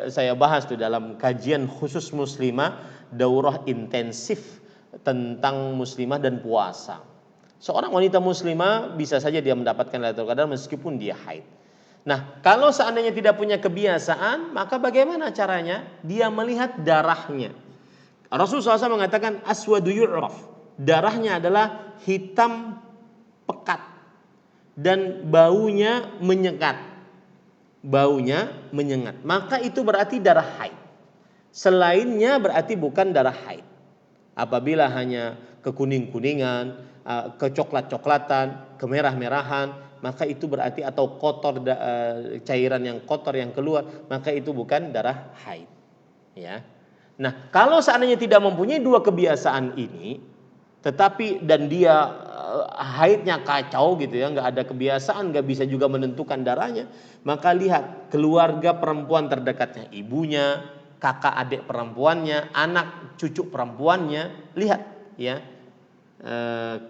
saya bahas tuh dalam kajian khusus muslimah, daurah intensif tentang muslimah dan puasa. Seorang wanita muslimah bisa saja dia mendapatkan Lailatul Qadar meskipun dia haid. Nah, kalau seandainya tidak punya kebiasaan, maka bagaimana caranya? Dia melihat darahnya. Rasulullah SAW mengatakan aswadu yu'raf. Darahnya adalah hitam pekat dan baunya menyengat. Maka itu berarti darah haid. Selainnya berarti bukan darah haid. Apabila hanya kekuning-kuningan, kecoklat-coklatan, kemerah-merahan, maka itu berarti, atau kotor, cairan yang kotor yang keluar, maka itu bukan darah haid. Ya. Nah, kalau seandainya tidak mempunyai dua kebiasaan ini, tetapi dan dia haidnya kacau gitu ya, nggak ada kebiasaan, nggak bisa juga menentukan darahnya, maka lihat keluarga perempuan terdekatnya, ibunya, kakak adik perempuannya, anak cucu perempuannya, lihat ya,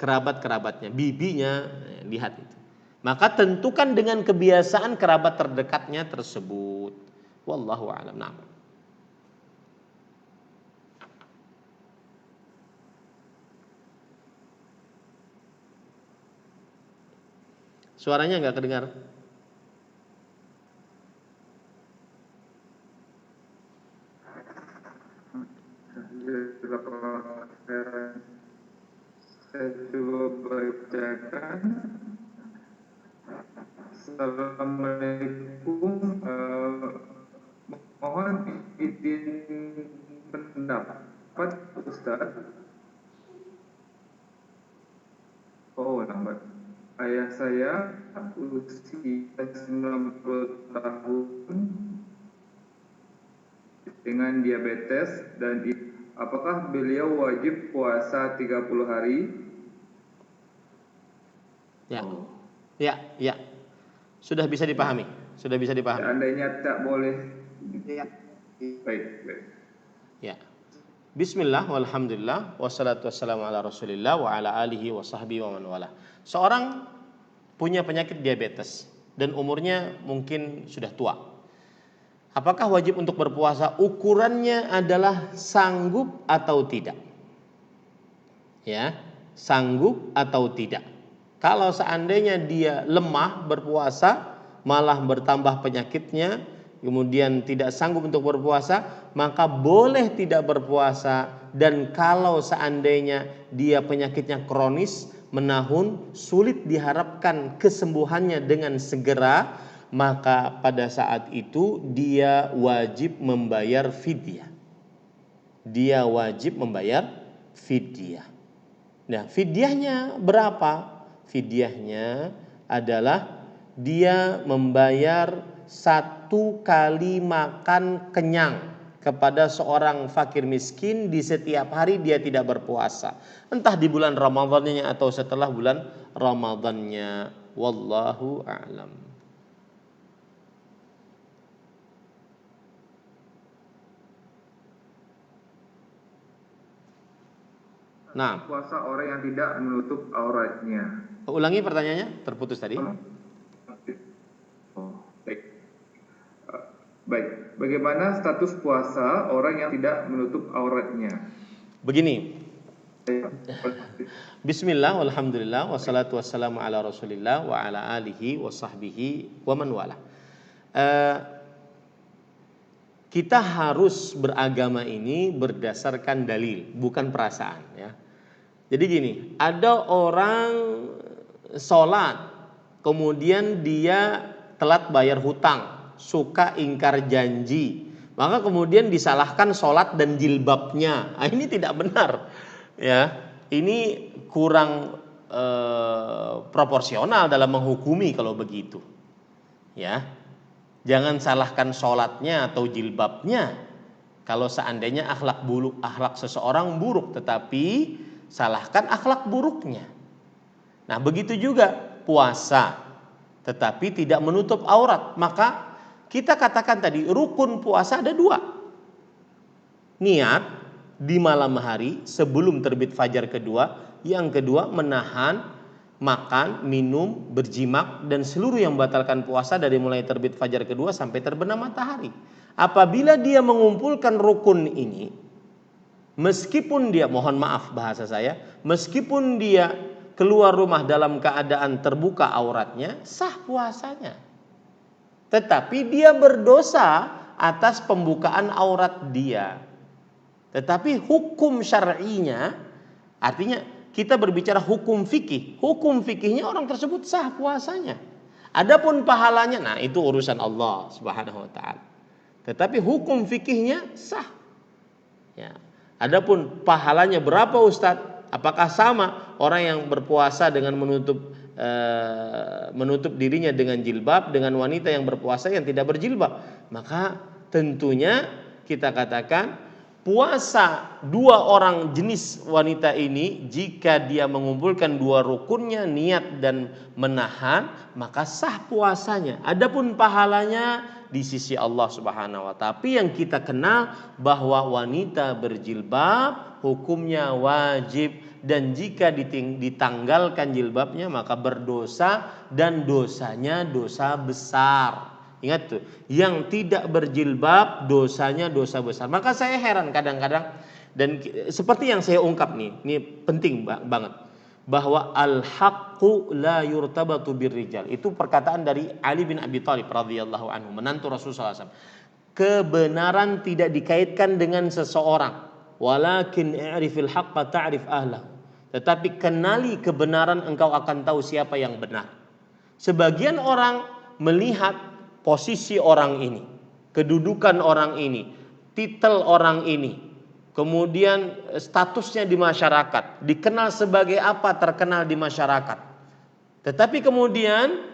kerabat-kerabatnya, bibinya, lihat itu. Maka tentukan dengan kebiasaan kerabat terdekatnya tersebut. Wallahu a'lam. Nah. Suaranya nggak kedengar. Saya coba bacakan. Assalamualaikum, mohon izin pendapat Ustaz. Lambat. Ayah saya usia 90 tahun dengan diabetes dan apakah beliau wajib puasa 30 hari? Ya. Sudah bisa dipahami. Seandainya tak boleh. Ya. Baik. Ya. Bismillah, walhamdulillah, wassalatu wassalamu ala rasulillah wa ala alihi wa sahbihi wa man wala. Seorang punya penyakit diabetes. dan umurnya mungkin sudah tua. Apakah wajib untuk berpuasa? Ukurannya adalah sanggup atau tidak. Ya, sanggup atau tidak. Kalau seandainya dia lemah berpuasa, malah bertambah penyakitnya, kemudian tidak sanggup untuk berpuasa, maka boleh tidak berpuasa. Dan kalau seandainya dia penyakitnya kronis, menahun, sulit diharapkan kesembuhannya dengan segera, maka pada saat itu dia wajib membayar fidyah. Dia wajib membayar fidyah. Nah, fidyahnya berapa? Fidyahnya adalah dia membayar 1 kali makan kenyang kepada seorang fakir miskin di setiap hari dia tidak berpuasa, entah di bulan Ramadannya atau setelah bulan Ramadannya. Wallahu a'lam. Nah, Puasa orang yang tidak menutup auratnya. ulangi pertanyaannya, terputus tadi. Baik. Baik. Bagaimana status puasa orang yang tidak menutup auratnya? Begini. Bismillah, walhamdulillah, wassalatu wassalamu ala rasulillah wa ala alihi wa sahbihi wa man wala. Kita harus beragama ini berdasarkan dalil, bukan perasaan, ya. Jadi gini, ada orang sholat, kemudian dia telat bayar hutang, suka ingkar janji, maka kemudian disalahkan sholat dan jilbabnya. Nah, ini tidak benar, ya. Ini kurang proporsional dalam menghukumi kalau begitu, ya. Jangan salahkan sholatnya atau jilbabnya kalau seandainya akhlak seseorang buruk, tetapi salahkan akhlak buruknya. Nah, begitu juga puasa, tetapi tidak menutup aurat. Maka kita katakan tadi rukun puasa ada 2. Niat di malam hari sebelum terbit fajar kedua. Yang kedua menahan makan, minum, berjimak dan seluruh yang membatalkan puasa dari mulai terbit fajar kedua sampai terbenam matahari. Apabila dia mengumpulkan rukun ini, meskipun dia, mohon maaf bahasa saya, meskipun dia keluar rumah dalam keadaan terbuka auratnya, sah puasanya. Tetapi dia berdosa atas pembukaan aurat dia. Tetapi hukum syar'inya, artinya kita berbicara hukum fikih. Hukum fikihnya orang tersebut sah puasanya. Adapun pahalanya, nah itu urusan Allah Subhanahu wa taala. Tetapi hukum fikihnya sah. Ya. Adapun pahalanya berapa Ustadz? Apakah sama orang yang berpuasa dengan menutup dirinya dengan jilbab dengan wanita yang berpuasa yang tidak berjilbab? Maka tentunya kita katakan puasa 2 orang jenis wanita ini, jika dia mengumpulkan 2 rukunnya, niat dan menahan, maka sah puasanya. Adapun pahalanya di sisi Allah Subhanahu wa taala. Tapi yang kita kenal bahwa wanita berjilbab hukumnya wajib, dan jika ditanggalkan jilbabnya maka berdosa, dan dosanya dosa besar. Ingat tuh, yang tidak berjilbab dosanya dosa besar. Maka saya heran kadang-kadang, dan seperti yang saya ungkap nih, ini penting banget, bahwa al-haqqu la yurtabatu birrijal. Itu perkataan dari Ali bin Abi Thalib radhiyallahu anhu, menantu Rasulullah SAW. Kebenaran tidak dikaitkan dengan seseorang. Walakin i'rifil haqqa ta'rif ahlahu. Tetapi kenali kebenaran, engkau akan tahu siapa yang benar. Sebagian orang melihat posisi orang ini, kedudukan orang ini, titel orang ini, kemudian statusnya di masyarakat, dikenal sebagai apa, terkenal di masyarakat. Tetapi kemudian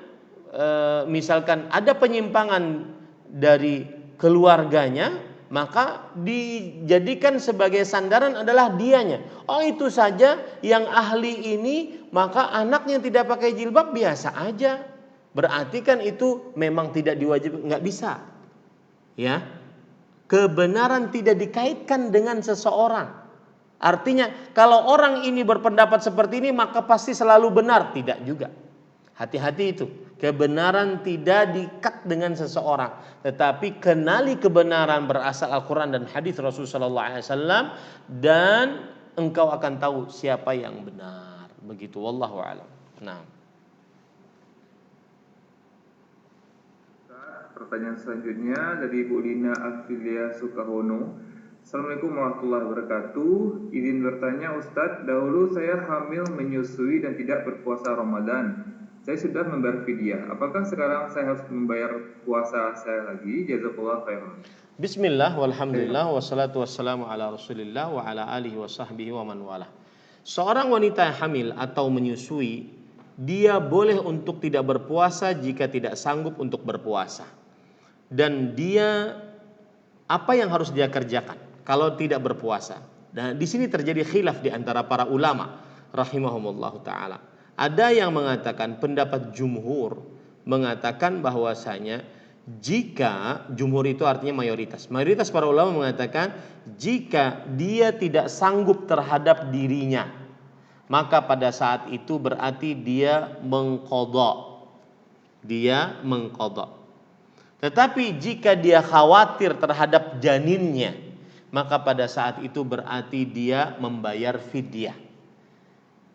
misalkan ada penyimpangan dari keluarganya, maka dijadikan sebagai sandaran adalah dianya. Oh, itu saja yang ahli ini, maka anaknya tidak pakai jilbab biasa aja. Berarti kan itu memang tidak diwajibkan, nggak bisa. Ya, kebenaran tidak dikaitkan dengan seseorang. Artinya kalau orang ini berpendapat seperti ini maka pasti selalu benar, tidak juga. Hati-hati itu. Kebenaran tidak dikat dengan seseorang, tetapi kenali kebenaran berasal Al-Quran dan hadis Rasulullah SAW, dan engkau akan tahu siapa yang benar. Begitu, wallahu a'lam. Nah. Pertanyaan selanjutnya dari Bu Lina Afilia Sukahono. Assalamualaikum warahmatullahi wabarakatuh. Izin bertanya Ustadz, dahulu saya hamil menyusui dan tidak berpuasa Ramadan. Saya sudah membayar fidyah. Apakah sekarang saya harus membayar puasa saya lagi? Jazakallah khairan. Bismillah, walhamdulillah, wassalatu wassalamu ala rasulillah wa ala alihi wa sahbihi wa man wala. Seorang wanita yang hamil atau menyusui, dia boleh untuk tidak berpuasa jika tidak sanggup untuk berpuasa. Dan dia, apa yang harus dia kerjakan kalau tidak berpuasa? Dan di sini terjadi khilaf di antara para ulama rahimahumullah taala. Ada yang mengatakan, pendapat jumhur mengatakan bahwasanya jika, jumhur itu artinya mayoritas para ulama mengatakan jika dia tidak sanggup terhadap dirinya, maka pada saat itu berarti dia mengqadha. Tetapi jika dia khawatir terhadap janinnya, maka pada saat itu berarti dia membayar fidyah.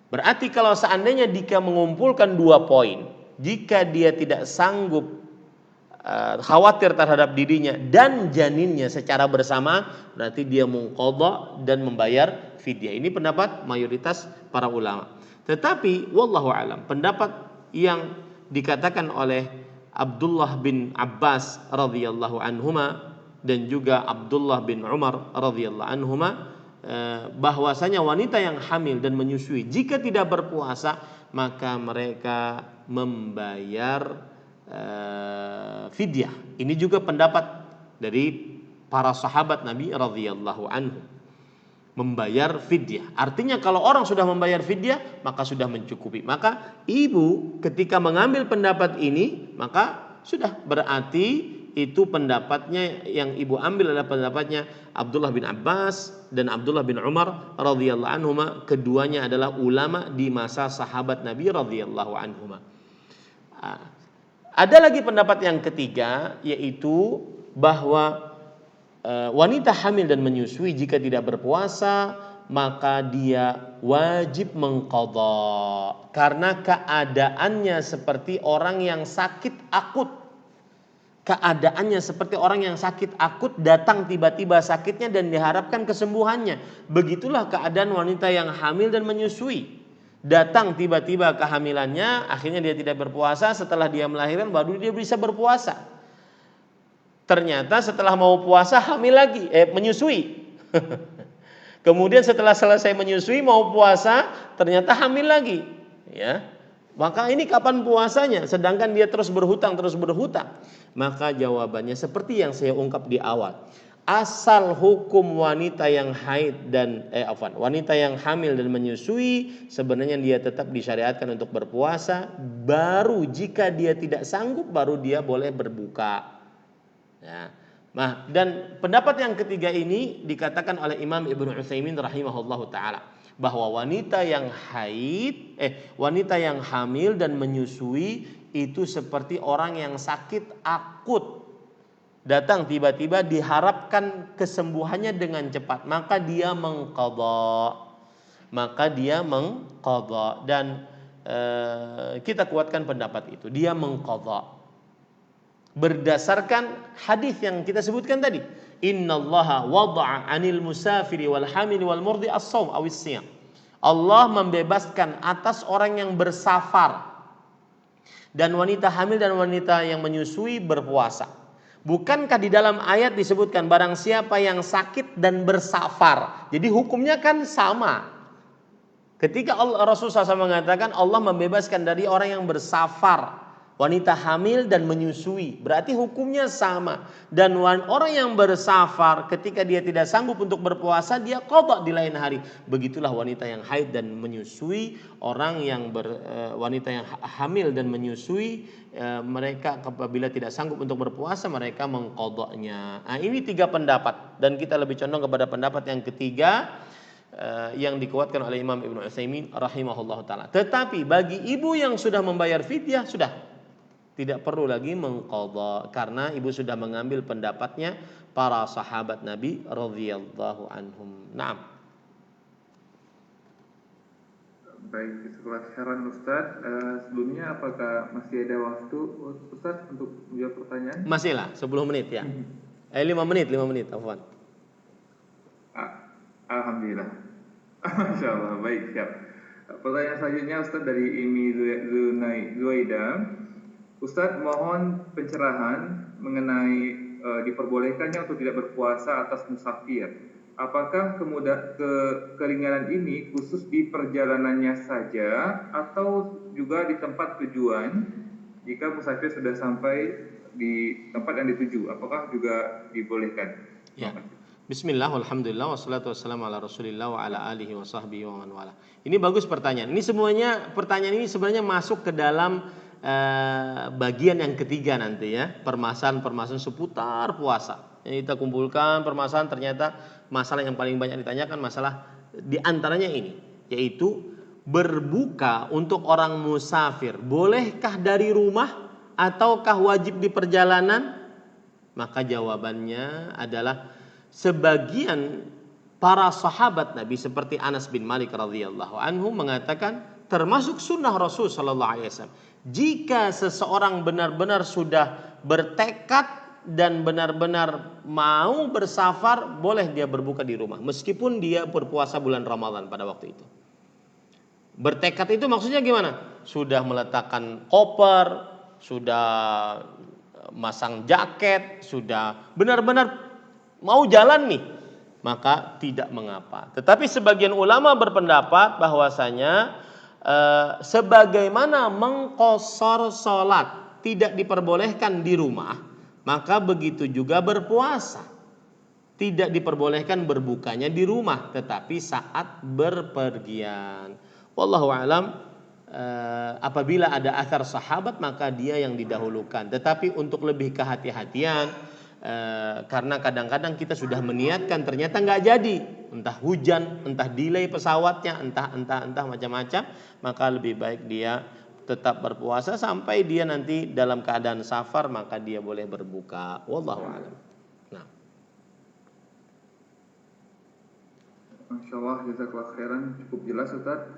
Berarti kalau seandainya Dika mengumpulkan 2 poin, jika dia tidak sanggup khawatir terhadap dirinya dan janinnya secara bersama, berarti dia mengqadha dan membayar fidyah. Ini pendapat mayoritas para ulama. Tetapi wallahu alam, pendapat yang dikatakan oleh Abdullah bin Abbas radhiyallahu anhuma dan juga Abdullah bin Umar radhiyallahu anhuma, bahwasanya wanita yang hamil dan menyusui jika tidak berpuasa maka mereka membayar fidyah. Ini juga pendapat dari para sahabat Nabi radhiyallahu anhum, membayar fidyah. Artinya kalau orang sudah membayar fidyah maka sudah mencukupi. Maka ibu ketika mengambil pendapat ini, maka sudah berarti itu pendapatnya yang ibu ambil adalah pendapatnya Abdullah bin Abbas dan Abdullah bin Umar radhiyallahu anhuma. Keduanya adalah ulama di masa sahabat Nabi radhiyallahu anhuma. Ada lagi pendapat yang ketiga, yaitu bahwa wanita hamil dan menyusui jika tidak berpuasa maka dia wajib mengqadha karena keadaannya seperti orang yang sakit akut. Keadaannya seperti orang yang sakit akut, datang tiba-tiba sakitnya dan diharapkan kesembuhannya. Begitulah keadaan wanita yang hamil dan menyusui. Datang tiba-tiba kehamilannya, akhirnya dia tidak berpuasa, setelah dia melahirkan baru dia bisa berpuasa. Ternyata setelah mau puasa hamil lagi, menyusui. Kemudian setelah selesai menyusui mau puasa, ternyata hamil lagi. Ya, maka ini kapan puasanya? Sedangkan dia terus berhutang. Maka jawabannya seperti yang saya ungkap di awal. Asal hukum wanita yang haid dan wanita yang hamil dan menyusui sebenarnya dia tetap disyariatkan untuk berpuasa. Baru jika dia tidak sanggup baru dia boleh berbuka. Ya. Nah, dan pendapat yang ketiga ini dikatakan oleh Imam Ibnu Utsaimin rahimahullahu taala bahwa wanita yang hamil dan menyusui itu seperti orang yang sakit akut. Datang tiba-tiba diharapkan kesembuhannya dengan cepat, maka dia mengqadha. Dan kita kuatkan pendapat itu, dia mengqadha berdasarkan hadis yang kita sebutkan tadi, innallaha wada'a 'anil musafiri wal hamil wal murdi as-shaum aw as-siyam. Allah membebaskan atas orang yang bersafar dan wanita hamil dan wanita yang menyusui berpuasa. Bukankah di dalam ayat disebutkan barang siapa yang sakit dan bersafar? Jadi hukumnya kan sama. Ketika Rasulullah SAW mengatakan Allah membebaskan dari orang yang bersafar, wanita hamil dan menyusui, berarti hukumnya sama. Dan orang yang bersafar ketika dia tidak sanggup untuk berpuasa, dia qadha di lain hari. Begitulah wanita yang haid dan menyusui, wanita yang hamil dan menyusui, mereka apabila tidak sanggup untuk berpuasa mereka mengqadhanya. Nah, ini 3 pendapat dan kita lebih condong kepada pendapat yang ketiga, yang dikuatkan oleh Imam Ibnu Utsaimin rahimahullah taala. Tetapi bagi ibu yang sudah membayar fidyah sudah tidak perlu lagi mengqadha karena ibu sudah mengambil pendapatnya para sahabat Nabi radhiyallahu anhum. Naam. Baik, setelah saran Ustadz, sebelumnya apakah masih ada waktu Ustadz untuk menjawab pertanyaan? Masih lah, 10 menit ya. 5 menit, afwan. Alhamdulillah. Masya Allah, baik, siap. Pertanyaan selanjutnya Ustadz dari Imi Zuaida. Ustadz mohon pencerahan mengenai diperbolehkannya untuk tidak berpuasa atas musafir. Apakah keringanan ini khusus di perjalanannya saja atau juga di tempat tujuan jika musafir sudah sampai di tempat yang dituju? Apakah juga dibolehkan? Ya. Bismillah, alhamdulillah, wassalatu wassalamu ala rasulillah wa ala alihi wa sahbihi wa man wala. Ini bagus pertanyaan. Pertanyaan ini sebenarnya masuk ke dalam bagian yang ketiga nanti ya. Permasalahan seputar puasa. Yang kita kumpulkan permasalahan ternyata masalah yang paling banyak ditanyakan masalah diantaranya ini. Yaitu berbuka untuk orang musafir. Bolehkah dari rumah ataukah wajib di perjalanan? Maka jawabannya adalah sebagian para sahabat Nabi seperti Anas bin Malik radhiyallahu anhu mengatakan termasuk sunnah Rasul sallallahu alaihi wasallam. Jika seseorang benar-benar sudah bertekad dan benar-benar mau bersafar, boleh dia berbuka di rumah meskipun dia berpuasa bulan Ramadan pada waktu itu. Bertekad itu maksudnya gimana? Sudah meletakkan koper, sudah masang jaket, sudah benar-benar mau jalan nih, maka tidak mengapa. Tetapi sebagian ulama berpendapat bahwasanya sebagaimana mengqashar salat tidak diperbolehkan di rumah, maka begitu juga berpuasa tidak diperbolehkan berbukanya di rumah, tetapi saat berpergian. Wallahu a'lam. Apabila ada athar sahabat maka dia yang didahulukan. Tetapi untuk lebih kehati-hatian, karena kadang-kadang kita sudah meniatkan ternyata nggak jadi, entah hujan, entah delay pesawatnya, entah macam-macam, maka lebih baik dia tetap berpuasa sampai dia nanti dalam keadaan safar, maka dia boleh berbuka. Wallahu a'lam. Nah. Masya Allah, jazakallah khairan, cukup jelas Ustaz.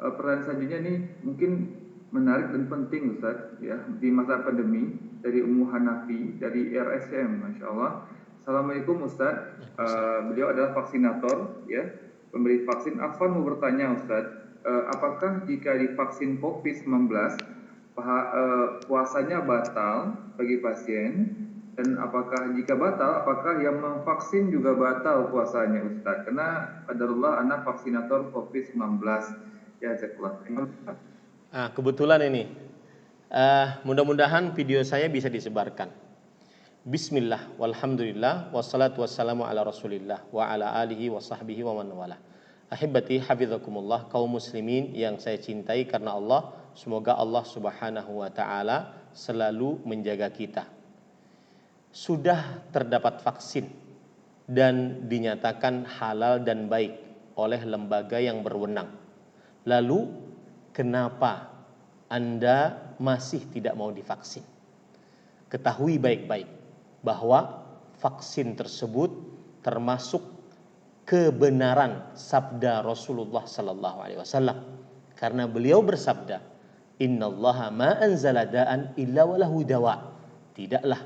Pertanyaan selanjutnya nih mungkin menarik dan penting Ustaz ya, di masa pandemi, dari Ummu Hanafi dari RSM. Masya Allah. Assalamualaikum Ustaz. Beliau adalah vaksinator ya, pemberi vaksin. Afwan mau bertanya Ustaz, apakah jika divaksin COVID-19 puasanya batal bagi pasien, dan apakah jika batal, apakah yang memvaksin juga batal puasanya Ustaz? Karena qadarullah anak vaksinator COVID-19 ya, jazakallah. Kebetulan ini mudah-mudahan video saya bisa disebarkan. Bismillah, walhamdulillah, wassalatu wassalamu ala rasulillah wa ala alihi wa sahbihi wa man wala. Ahibati hafizakumullah, kaum muslimin yang saya cintai karena Allah, semoga Allah subhanahu wa ta'ala selalu menjaga kita. Sudah terdapat vaksin dan dinyatakan halal dan baik oleh lembaga yang berwenang. Lalu kenapa Anda masih tidak mau divaksin? Ketahui baik-baik bahwa vaksin tersebut termasuk kebenaran sabda Rasulullah sallallahu alaihi wasallam, karena beliau bersabda, innallaha ma anzala da'an illa walahu dawa. Tidaklah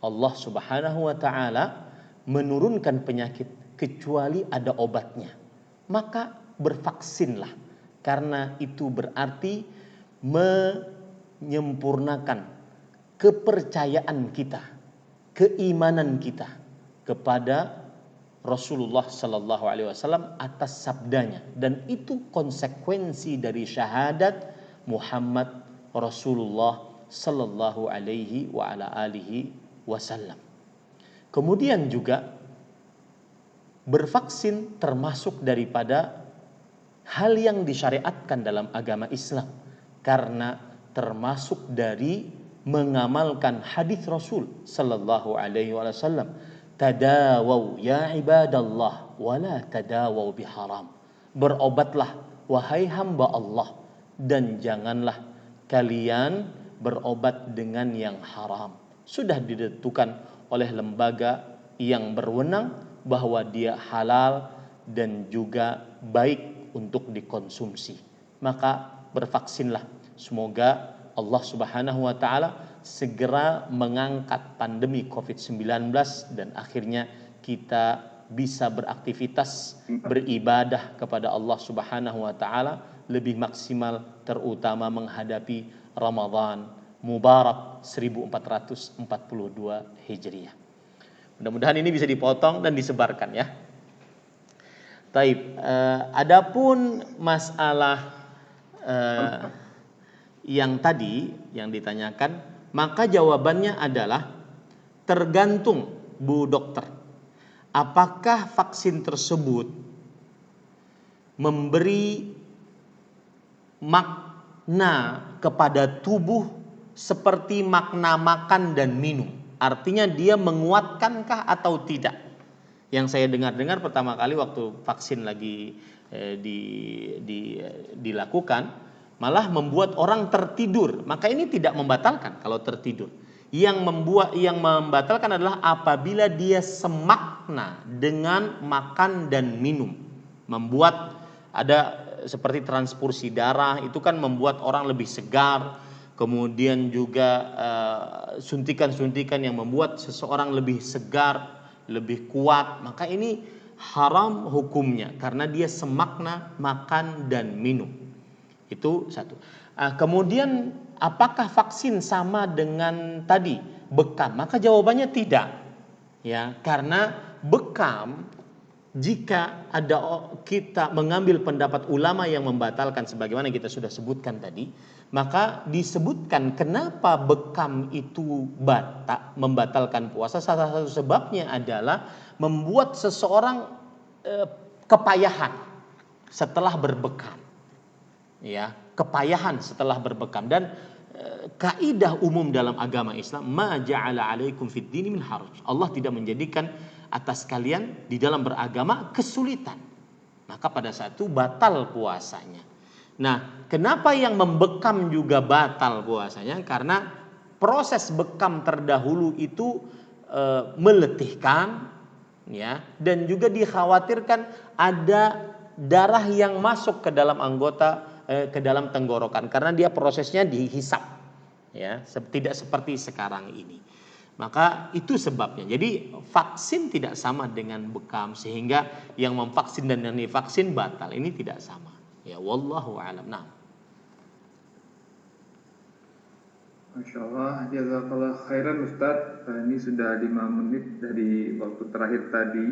Allah subhanahu wa ta'ala menurunkan penyakit kecuali ada obatnya. Maka bervaksinlah, karena itu berarti menyempurnakan kepercayaan kita, keimanan kita kepada Rasulullah sallallahu alaihi wasallam atas sabdanya, dan itu konsekuensi dari syahadat Muhammad Rasulullah sallallahu alaihi wa ala alihi wasallam. Kemudian juga bervaksin termasuk daripada hal yang disyariatkan dalam agama Islam, karena termasuk dari mengamalkan hadis Rasul sallallahu alaihi wasallam, tadawaw ya ibadallah wala tadawaw biharam. berobatlah wahai hamba Allah, dan janganlah kalian berobat dengan yang haram. Sudah ditentukan oleh lembaga yang berwenang bahwa dia halal dan juga baik untuk dikonsumsi. Maka bervaksinlah. Semoga Allah Subhanahu wa taala segera mengangkat pandemi Covid-19 dan akhirnya kita bisa beraktivitas, beribadah kepada Allah Subhanahu wa taala lebih maksimal, terutama menghadapi Ramadan Mubarak 1442 Hijriah. Mudah-mudahan ini bisa dipotong dan disebarkan ya. Taib. Adapun masalah yang tadi yang ditanyakan, maka jawabannya adalah tergantung Bu Dokter. Apakah vaksin tersebut memberi makna kepada tubuh seperti makna makan dan minum? Artinya dia menguatkankah atau tidak? Yang saya dengar-dengar pertama kali waktu vaksin lagi dilakukan, malah membuat orang tertidur. Maka ini tidak membatalkan kalau tertidur. Yang membatalkan adalah apabila dia semakna dengan makan dan minum. Membuat ada seperti transfusi darah, itu kan membuat orang lebih segar. Kemudian juga suntikan-suntikan yang membuat seseorang lebih segar, lebih kuat. Maka ini haram hukumnya karena dia semakna makan dan minum. Itu satu. Kemudian apakah vaksin sama dengan tadi bekam? Maka jawabannya tidak. Ya, karena bekam, jika ada kita mengambil pendapat ulama yang membatalkan sebagaimana kita sudah sebutkan tadi, maka disebutkan kenapa bekam itu membatalkan puasa. Salah satu sebabnya adalah membuat seseorang kepayahan setelah berbekam. Ya, kepayahan setelah berbekam. Dan kaidah umum dalam agama Islam, ma ja'ala 'alaikum fid dini min haraj. Allah tidak menjadikan atas kalian di dalam beragama kesulitan. Maka pada saat itu batal puasanya. Nah, kenapa yang membekam juga batal puasanya? Karena proses bekam terdahulu itu meletihkan, ya, dan juga dikhawatirkan ada darah yang masuk ke dalam anggota, ke dalam tenggorokan, karena dia prosesnya dihisap, ya, tidak seperti sekarang ini. Maka itu sebabnya. Jadi vaksin tidak sama dengan bekam, sehingga yang memvaksin dan yang divaksin batal. Ini tidak sama. Ya, wallahu a'lam. Nah. Masya Allah, jazakallah khairan Ustadz. Ini sudah 5 menit dari waktu terakhir tadi.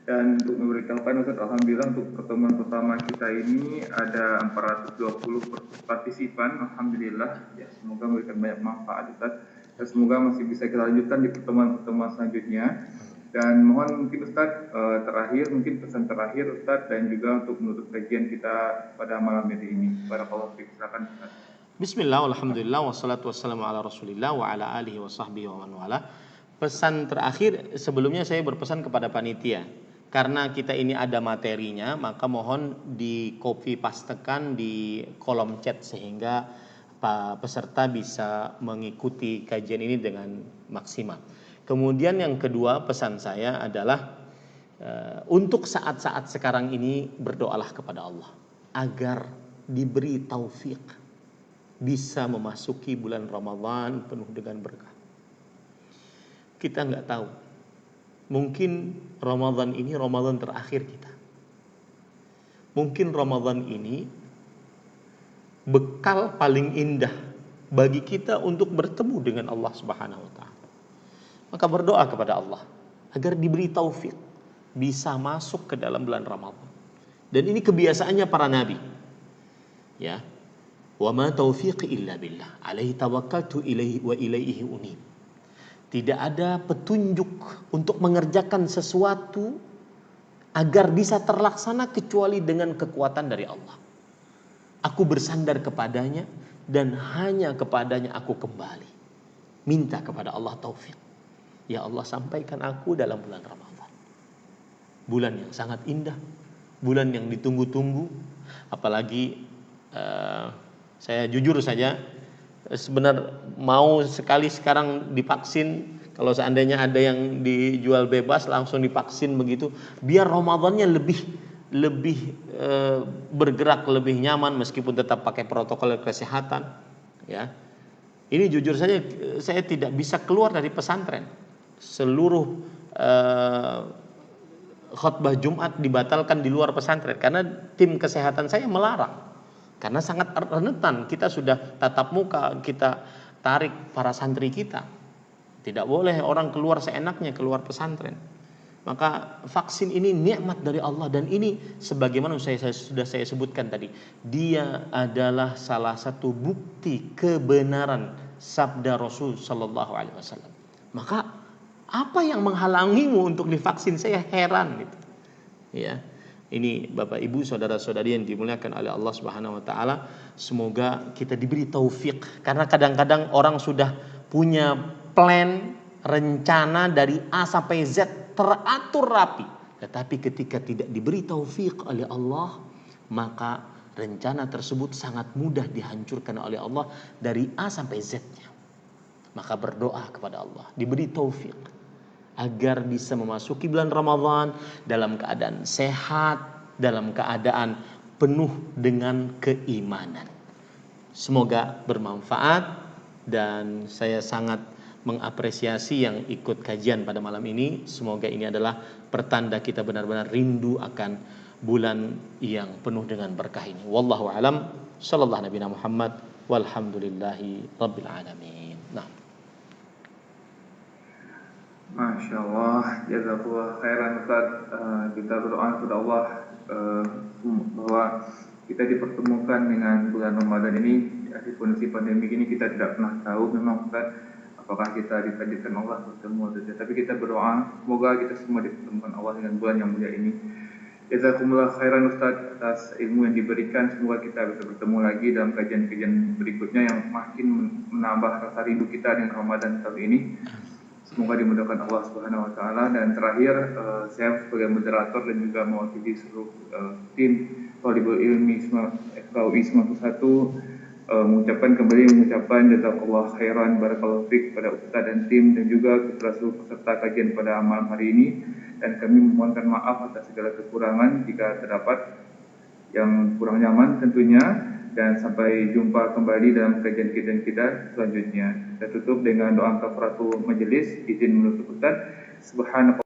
Dan untuk memberitahukan Ustadz, alhamdulillah untuk pertemuan pertama kita ini ada 420 partisipan. Alhamdulillah, ya, semoga memberikan banyak manfaat Ustadz. Dan semoga masih bisa kita lanjutkan di pertemuan-pertemuan selanjutnya. Dan mohon mungkin Ustadz terakhir, mungkin pesan terakhir Ustadz, dan juga untuk menutup kajian kita pada malam hari ini. Barakallahu fiik. Silakan Ustadz. Bismillah, alhamdulillah, wassalatu wassalamu ala rasulillah wa ala alihi wa sahbihi wa man wala. Pesan terakhir, sebelumnya saya berpesan kepada panitia, karena kita ini ada materinya, maka mohon di copy pastekan di kolom chat sehingga peserta bisa mengikuti kajian ini dengan maksimal. Kemudian yang kedua, pesan saya adalah untuk saat-saat sekarang ini berdoalah kepada Allah agar diberi taufik bisa memasuki bulan Ramadan penuh dengan berkah. Kita nggak tahu, mungkin Ramadan ini Ramadan terakhir kita. Mungkin Ramadan ini bekal paling indah bagi kita untuk bertemu dengan Allah Subhanahu wa taala. Maka berdoa kepada Allah agar diberi taufik bisa masuk ke dalam bulan Ramadan. Dan ini kebiasaannya para nabi. Ya. Wa ma taufiqi illa billah, alaihi tawakkaltu wa ilaihi unib. Tidak ada petunjuk untuk mengerjakan sesuatu agar bisa terlaksana kecuali dengan kekuatan dari Allah. Aku bersandar kepadanya dan hanya kepadanya aku kembali. Minta kepada Allah taufik. Ya Allah, sampaikan aku dalam bulan Ramadan. Bulan yang sangat indah, bulan yang ditunggu-tunggu. Apalagi saya jujur saja, sebenarnya mau sekali sekarang divaksin. Kalau seandainya ada yang dijual bebas langsung divaksin begitu, biar Ramadannya lebih bergerak, lebih nyaman meskipun tetap pakai protokol kesehatan. Ya, ini jujur saja saya tidak bisa keluar dari pesantren. Seluruh khutbah Jumat dibatalkan di luar pesantren karena tim kesehatan saya melarang. Karena sangat rentan, kita sudah tatap muka, kita tarik para santri kita. Tidak boleh orang keluar seenaknya keluar pesantren. Maka vaksin ini nikmat dari Allah, dan ini sebagaimana sudah saya sebutkan tadi, dia adalah salah satu bukti kebenaran sabda Rasul sallallahu alaihi wasallam. Maka apa yang menghalangimu untuk divaksin? Saya heran gitu. Ya. Ini Bapak Ibu saudara-saudari yang dimuliakan oleh Allah Subhanahu wa taala, semoga kita diberi taufik, karena kadang-kadang orang sudah punya plan, rencana dari A sampai Z teratur rapi, tetapi ketika tidak diberi taufik oleh Allah, maka rencana tersebut sangat mudah dihancurkan oleh Allah dari A sampai Z-nya. Maka berdoa kepada Allah diberi taufik agar bisa memasuki bulan Ramadan dalam keadaan sehat, dalam keadaan penuh dengan keimanan. Semoga bermanfaat, dan saya sangat mengapresiasi yang ikut kajian pada malam ini. Semoga ini adalah pertanda kita benar-benar rindu akan bulan yang penuh dengan berkah ini. Wallahu alam, sallallahu nabiyana Muhammad, walhamdulillahi rabbil alamin. Nah, Masya Allah, jazakallah khairan Ustaz. Kita berdoa kepada Allah bahwa kita dipertemukan dengan bulan Ramadan ini di kondisi pandemi ini. Kita tidak pernah tahu memang Ustaz apakah kita ditakdirkan Allah bertemu atau tidak. Tapi kita berdoa semoga kita semua dipertemukan Allah dengan bulan yang mulia ini. Jazakumullah khairan Ustaz atas ilmu yang diberikan. Semoga kita bisa bertemu lagi dalam kajian-kajian berikutnya yang makin menambah rasa rindu kita dengan Ramadan tahun ini. Semoga dimudahkan Allah Subhanahu wa taala. Dan terakhir, saya sebagai moderator dan juga mewakili seluruh tim Thalibul Ilmi FKUI 91 mengucapkan jazakallah khairan barakallahu fiik kepada Ustaz dan tim, dan juga kepada seluruh peserta kajian pada malam hari ini. Dan kami memohonkan maaf atas segala kekurangan jika terdapat yang kurang nyaman tentunya. Dan sampai jumpa kembali dalam kajian-kajian kita selanjutnya. Saya tutup dengan doa kafaratul majelis, izin menutup Ustaz. Subhanallah.